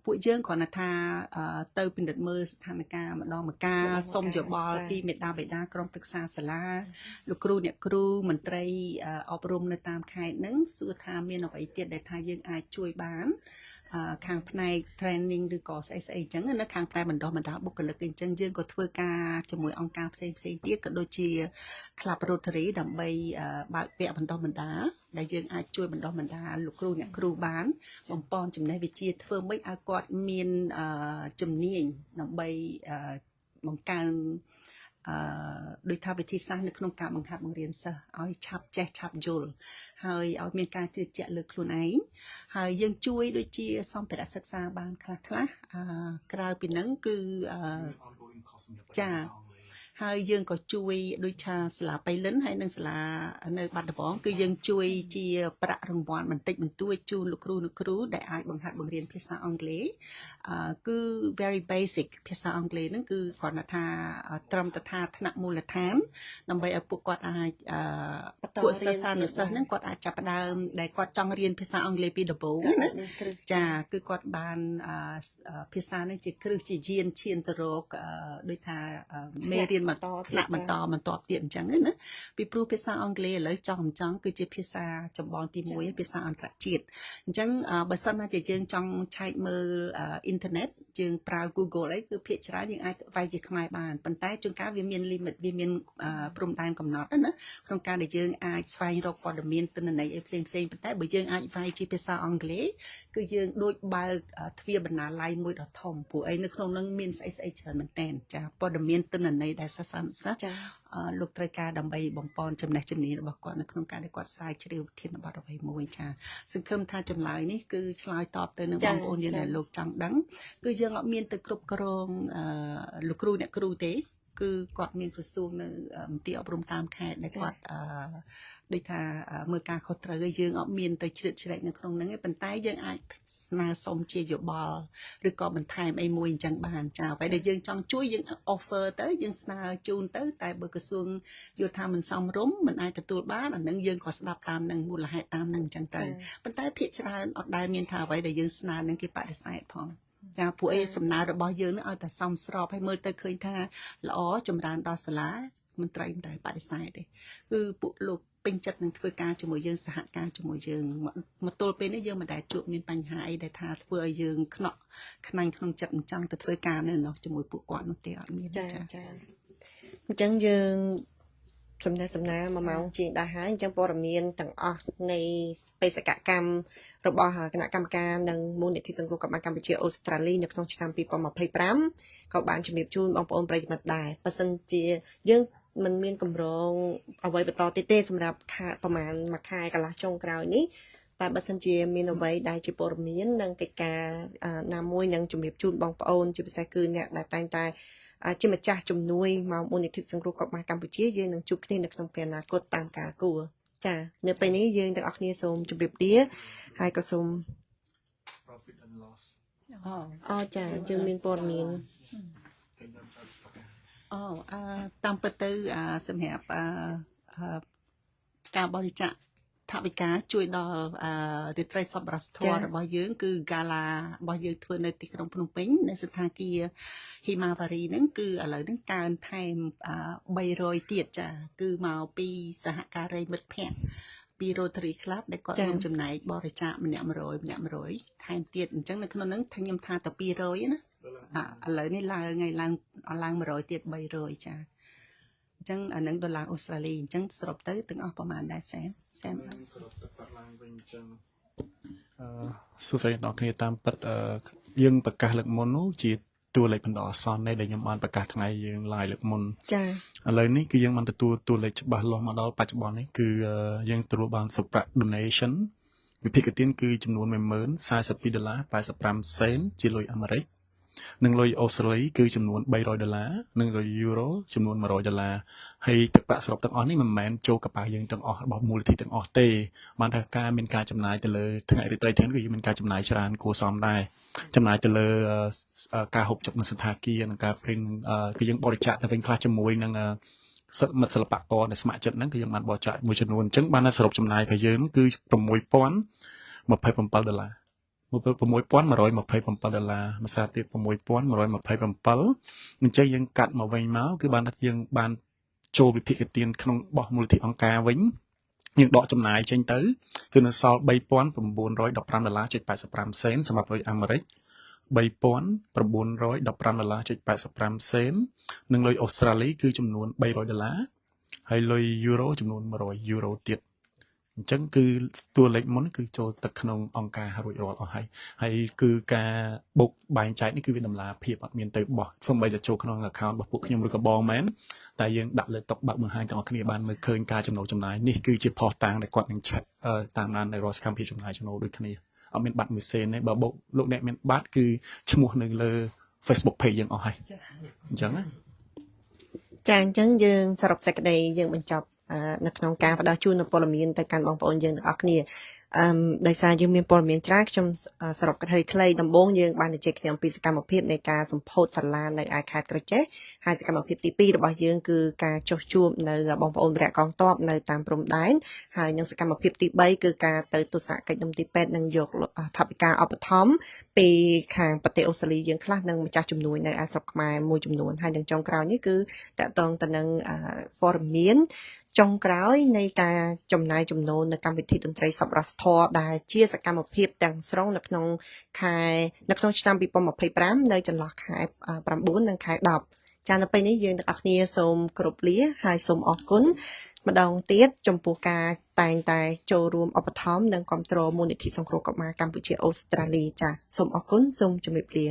ពួកយើងគ្រាន់តែថាទៅពិនិត្យមើលស្ថានភាពម្ដងម្កាលសុំយោបល់ពីមេដាបេដាក្រុមប្រឹក្សាសាលាលោកគ្រូអ្នកគ្រូមន្ត្រីអប់រំនៅតាមខេត្តហ្នឹងសួរថាមានអ្វីទៀតដែលថាយើងអាចជួយបានខាងផ្នែក training ឬក៏ស្អីស្អីអញ្ចឹងណាខាងផ្នែកបណ្ដុះបណ្ដាលបុគ្គលិកអញ្ចឹងយើងក៏ធ្វើការជាមួយអង្គការផ្សេងទៀតក៏ដូចជា Club Rotary ដើម្បីបើកវគ្គបណ្ដុះបណ្ដាលដែលយើងអាចជួយបណ្ដុះបណ្ដាលលោកគ្រូអ្នកគ្រូបានបំពន់ចំណេះវិជ្ជាធ្វើម៉េចឲ្យគាត់មានជំនាញដើម្បីបង្កើនដោយថាវិធីសាស្ត្រនៅក្នុងការបង្ហាត់បង្រៀនសិស្សឲ្យឆាប់ចេះឆាប់យល់ហើយឲ្យមានការជឿជាក់លើខ្លួនឯងហើយយើងជួយដូចជាសម្ភារៈសិក្សាបានខ្លះក្រៅពីហ្នឹងគឺចា ហើយយើងក៏ជួយដូចថាសាលាបៃលិនហើយនិងសាលានៅបាត់ដំបងគឺយើងជួយជាប្រាក់រង្វាន់បន្តិចបន្តួចជូនលោកគ្រូអ្នកគ្រូដែលអាចបង្ហាត់បង្រៀនភាសាអង់គ្លេសគឺ very basic ភាសាអង់គ្លេសហ្នឹងគឺគ្រាន់តែថាត្រឹមតែថាថ្នាក់មូលដ្ឋានដើម្បីឲ្យពួកគាត់អាចពួកសិស្សានុសិស្សហ្នឹងគាត់អាចចាប់ផ្ដើមដែលគាត់ចង់រៀនភាសាអង់គ្លេសពីដំបូងណាចាគឺគាត់បានភាសានេះជាគ្រឹះជាយានឈានទៅរកដូចថាមេរៀនថ្នាក់បន្តទៀតអញ្ចឹងណាពីព្រោះភាសាអង់គ្លេសឥឡូវចង់គឺជាភាសាចម្បងទី1ភាសាអន្តរជាតិអញ្ចឹងបើសិនណាជាយើងចង់ឆែកមើលអ៊ីនធឺណិតយើងប្រើ Google អីគឺភាគច្រើនយើងអាចវាយជាខ្មែរបានប៉ុន្តែជួនកាលវាមាន limit វាមានព្រំដែនកំណត់ណាក្នុងការដែលយើងអាចស្វែងរកព័ត៌មានទិន្នន័យអីផ្សេងប៉ុន្តែបើយើងអាចវាយជាភាសាអង់គ្លេសគឺយើងដូចបើកទ្វារបណ្ណាល័យមួយដ៏ធំព្រោះអីនៅក្នុងហ្នឹងមានស្អីច្រើនមែនតើចាព័ត៌មានទិន្នន័យដែលសិស្សលោកត្រូវការដើម្បីបំពន់ចំណេះជំនាញរបស់គាត់នៅក្នុងការដែលគាត់ស្រាវជ្រាវវិធានបទអ្វីមួយចាសង្ឃឹមថាចម្លើយនេះគឺឆ្លើយតបទៅនឹងបងប្អូនយើងដែលលោកចង់ដឹងគឺយើងអត់មានទៅគ្រប់គ្រងលោកគ្រូអ្នកគ្រូទេគឺគាត់មានក្រសួងនៅមន្ទីរអប់រំតាមខេត្តដែលគាត់ដូចថាមើលការខុសត្រូវហើយយើងអត់មានទៅជ្រៀតជ្រែកនៅក្នុងហ្នឹងទេប៉ុន្តែយើងអាចស្នើសុំជាយោបល់ឬក៏បន្ថែមអីមួយអញ្ចឹងបានចា៎ពេលដែលយើងចង់ជួយយើង offer ទៅយើងស្នើជូនទៅតែបើក្រសួងយល់ថាមិនសមរម្យមិនអាចទទួលបានអានឹងយើងក៏ស្ដាប់តាមនឹងមូលហេតុតាមនឹងអញ្ចឹងទៅប៉ុន្តែភាគច្រើនអត់ដែលមានថាអ្វីដែលយើងស្នើនឹងគេបដិសេធផងចាពួកអីសំណើរបស់យើងនឹងឲ្យតែសមស្របហើយមើលទៅឃើញថាល្អចម្រើនដល់សាលាមិនត្រូវតែបដិសេធទេគឺពួកលោកពេញចិត្តនឹងធ្វើការជាមួយយើងសហការជាមួយយើងមកទល់ពេលនេះយើងមិនដែលជួបមានបញ្ហាអីដែលថាធ្វើឲ្យយើងខ្នាក់ខ្នាញ់ក្នុងចិត្តមិនចង់ទៅធ្វើការនៅនោះជាមួយពួកគាត់នោះទេអត់មានចា អញ្ចឹងយើងសំណេះសំណាល1ម៉ោងជាងដែរហើយអញ្ចឹងព័ត៌មានទាំងអស់នៃបេសកកម្មរបស់គណៈកម្មការនិងមូលនិធិសង្គ្រោះកម្ពុជាកម្ពុជាអូស្ត្រាលីនៅក្នុងឆ្នាំ2025ក៏បានជំរាបជូនបងប្អូនប្រិយមិត្តដែរបើសិនជាយើងមិនមានកម្រងអ្វីបន្តទៀតទេសម្រាប់ប្រហែលមួយខែកន្លះចុងក្រោយនេះតែបើសិនជាមានអ្វីដែលជាព័ត៌មាននិងកិច្ចការណាមួយនឹងជំរាបជូនបងប្អូនជាពិសេសគឺអ្នកដែលតែងតែជាម្ចាស់ជំនួយមកមូលនិធិសង្គ្រោះកម្ពុជាកម្ពុជាយើងនឹងជួបគ្នានៅក្នុងពេលអនាគតតាមកាលគួរចានៅពេលនេះយើងទាំងអស់គ្នាសូមជម្រាបលាហើយក៏សូម profit and loss ចាយើងមានព័ត៌មានតាមពិតទៅសម្រាប់ការបរិច្ចាគថវិកាជួយដល់រាត្រីសប្បុរសធម៌របស់យើងគឺកាឡារបស់យើងធ្វើនៅទីក្រុងភ្នំពេញនៅសន្តាគារហ៊ីម៉ាវ៉ារីហ្នឹងគឺឥឡូវហ្នឹងកើនថែម300ទៀតចាគឺមកពីសហការីមិត្តភ័ក្តិពី Rotary Club ដែលគាត់រួមចំណែកបរិច្ចាគម្នាក់100ថែមទៀតអញ្ចឹងនៅក្នុងហ្នឹងខ្ញុំថាតែ200ណាឥឡូវនេះឡើង100ទៀត300ចាអញ្ចឹងអានឹងដុល្លារអូស្ត្រាលីអញ្ចឹងសរុបទៅទាំងអស់ប្រហែលដែរសែមសរុបទៅបាត់ឡើងវិញអញ្ចឹងសួស្តីអ្នកគ្នាតាមពិតយើងប្រកាសលើកមុននោះជាតួលេខបណ្ដោះអាសន្នដែលខ្ញុំបានប្រកាសថ្ងៃយើង live លើកមុនចាឥឡូវនេះគឺយើងបានទទួលតួលេខច្បាស់លាស់មកដល់បច្ចុប្បន្ននេះគឺយើងទទួលបានសុប្រាក់ donation វិភាគទានគឺចំនួន$100,042.85 ជាលុយអាមេរិក នឹងលុយអូស្ត្រាលីគឺចំនួន$300និងលុយយូរ៉ូចំនួន$100ហើយទឹកប្រាក់សរុបទាំងអស់នេះមិនមែនចូលកប៉ាល់យើងទាំងអស់របស់មូលនិធិទាំងអស់ទេបានថាការមានការចំណាយទៅលើថ្ងៃរាត្រីទាំងគឺយើងមានការចំណាយច្រើនគួរសមដែរចំណាយទៅលើការហូបចុកនៅសន្តាគារនិងការព្រីនគឺយើងបរិច្ចាគទៅវិញខ្លះជាមួយនឹងមិត្តសិល្បករដែលស្ម័គ្រចិត្តហ្នឹងគឺយើងបានបរិច្ចាគមួយចំនួនអញ្ចឹងបានសរុបចំណាយរបស់យើងគឺ$6,027 $6,127 មួយសារទៀត$6,127 អញ្ចឹងយើងកាត់មកវិញមកគឺបានថាយើងបានចូលវិភាគទានក្នុងរបស់មូលនិធិអង្គការវិញយើងដកចំណាយចេញទៅគឺនៅសល់$3,915.85 សេនសម្រាប់លុយអាមេរិក$3,915.85 សេននិងលុយអូស្ត្រាលីគឺចំនួន$300ហើយលុយយូរ៉ូចំនួន100យូរ៉ូទៀតអញ្ចឹងគឺតួលេខមុនគឺចូលទៅក្នុងអង្គការរួចរាល់អស់ហើយគឺការបូកបែងចែកនេះគឺវាតម្លាភាពអត់មានទៅបោះសូម្បីតែចូលក្នុង account របស់ពួកខ្ញុំឬក៏បងមែនតែយើងដាក់លើតុបាក់បង្ហាញទាំងអស់គ្នាបានមើលឃើញការចំណូលចំណាយនេះគឺជាផុសតាងដែលគាត់នឹងឆែកតាមដាននៅរាល់សកម្មភាពចំណាយចំណូលដូចគ្នាអត់មានបាត់មួយសេនទេបើបូកលោកអ្នកមានបាត់គឺឈ្មោះនៅលើ Facebook page យើងអស់ហើយអញ្ចឹងណា ចាអញ្ចឹងយើងសរុបសេចក្តីយើងបញ្ចប់នៅក្នុងការផ្ដល់ជូននូវព័ត៌មានទៅកាន់បងប្អូនយើងទាំងអស់គ្នាដោយសារយើងមានព័ត៌មានច្រើនខ្ញុំសរុបខ្លីៗដំបូងយើងបានជជែកគ្នាអំពីសកម្មភាពនៃការសម្ពោធសាលានៅឯខេត្តក្រចេះហើយសកម្មភាពទី2របស់យើងគឺការចុះជួបនៅបងប្អូនរយៈកងទ័ពនៅតាមព្រំដែនហើយនិងសកម្មភាពទី3គឺការទៅទស្សនកិច្ចនំទីពេទ្យនិងយកថវិកាឧបត្ថម្ភពីខាងប្រទេសអូស្ត្រាលីយើងខ្លះនិងម្ចាស់ជំនួយនៅឯស្រុកខ្មែរមួយចំនួនហើយនឹងចុងក្រោយនេះគឺតកតងទៅនឹងព័ត៌មានចុងក្រោយនៃការចំណាយចំណូលនៅកម្មវិធីតន្ត្រីសប្បុរសធម៌ដែលជាសកម្មភាពទាំងស្រុងនៅក្នុងឆ្នាំ2025នៅចន្លោះខែ9និងខែ10ចានៅពេលនេះយើងទាំងអស់គ្នាសូមគោរពលាហើយសូមអរគុណម្ដងទៀតចំពោះការតែងតែចូលរួមឧបត្ថម្ភនិងគាំទ្រមូលនិធិសង្គ្រោះកុមារកម្ពុជាអូស្ត្រាលីចាសូមអរគុណសូមជម្រាបលា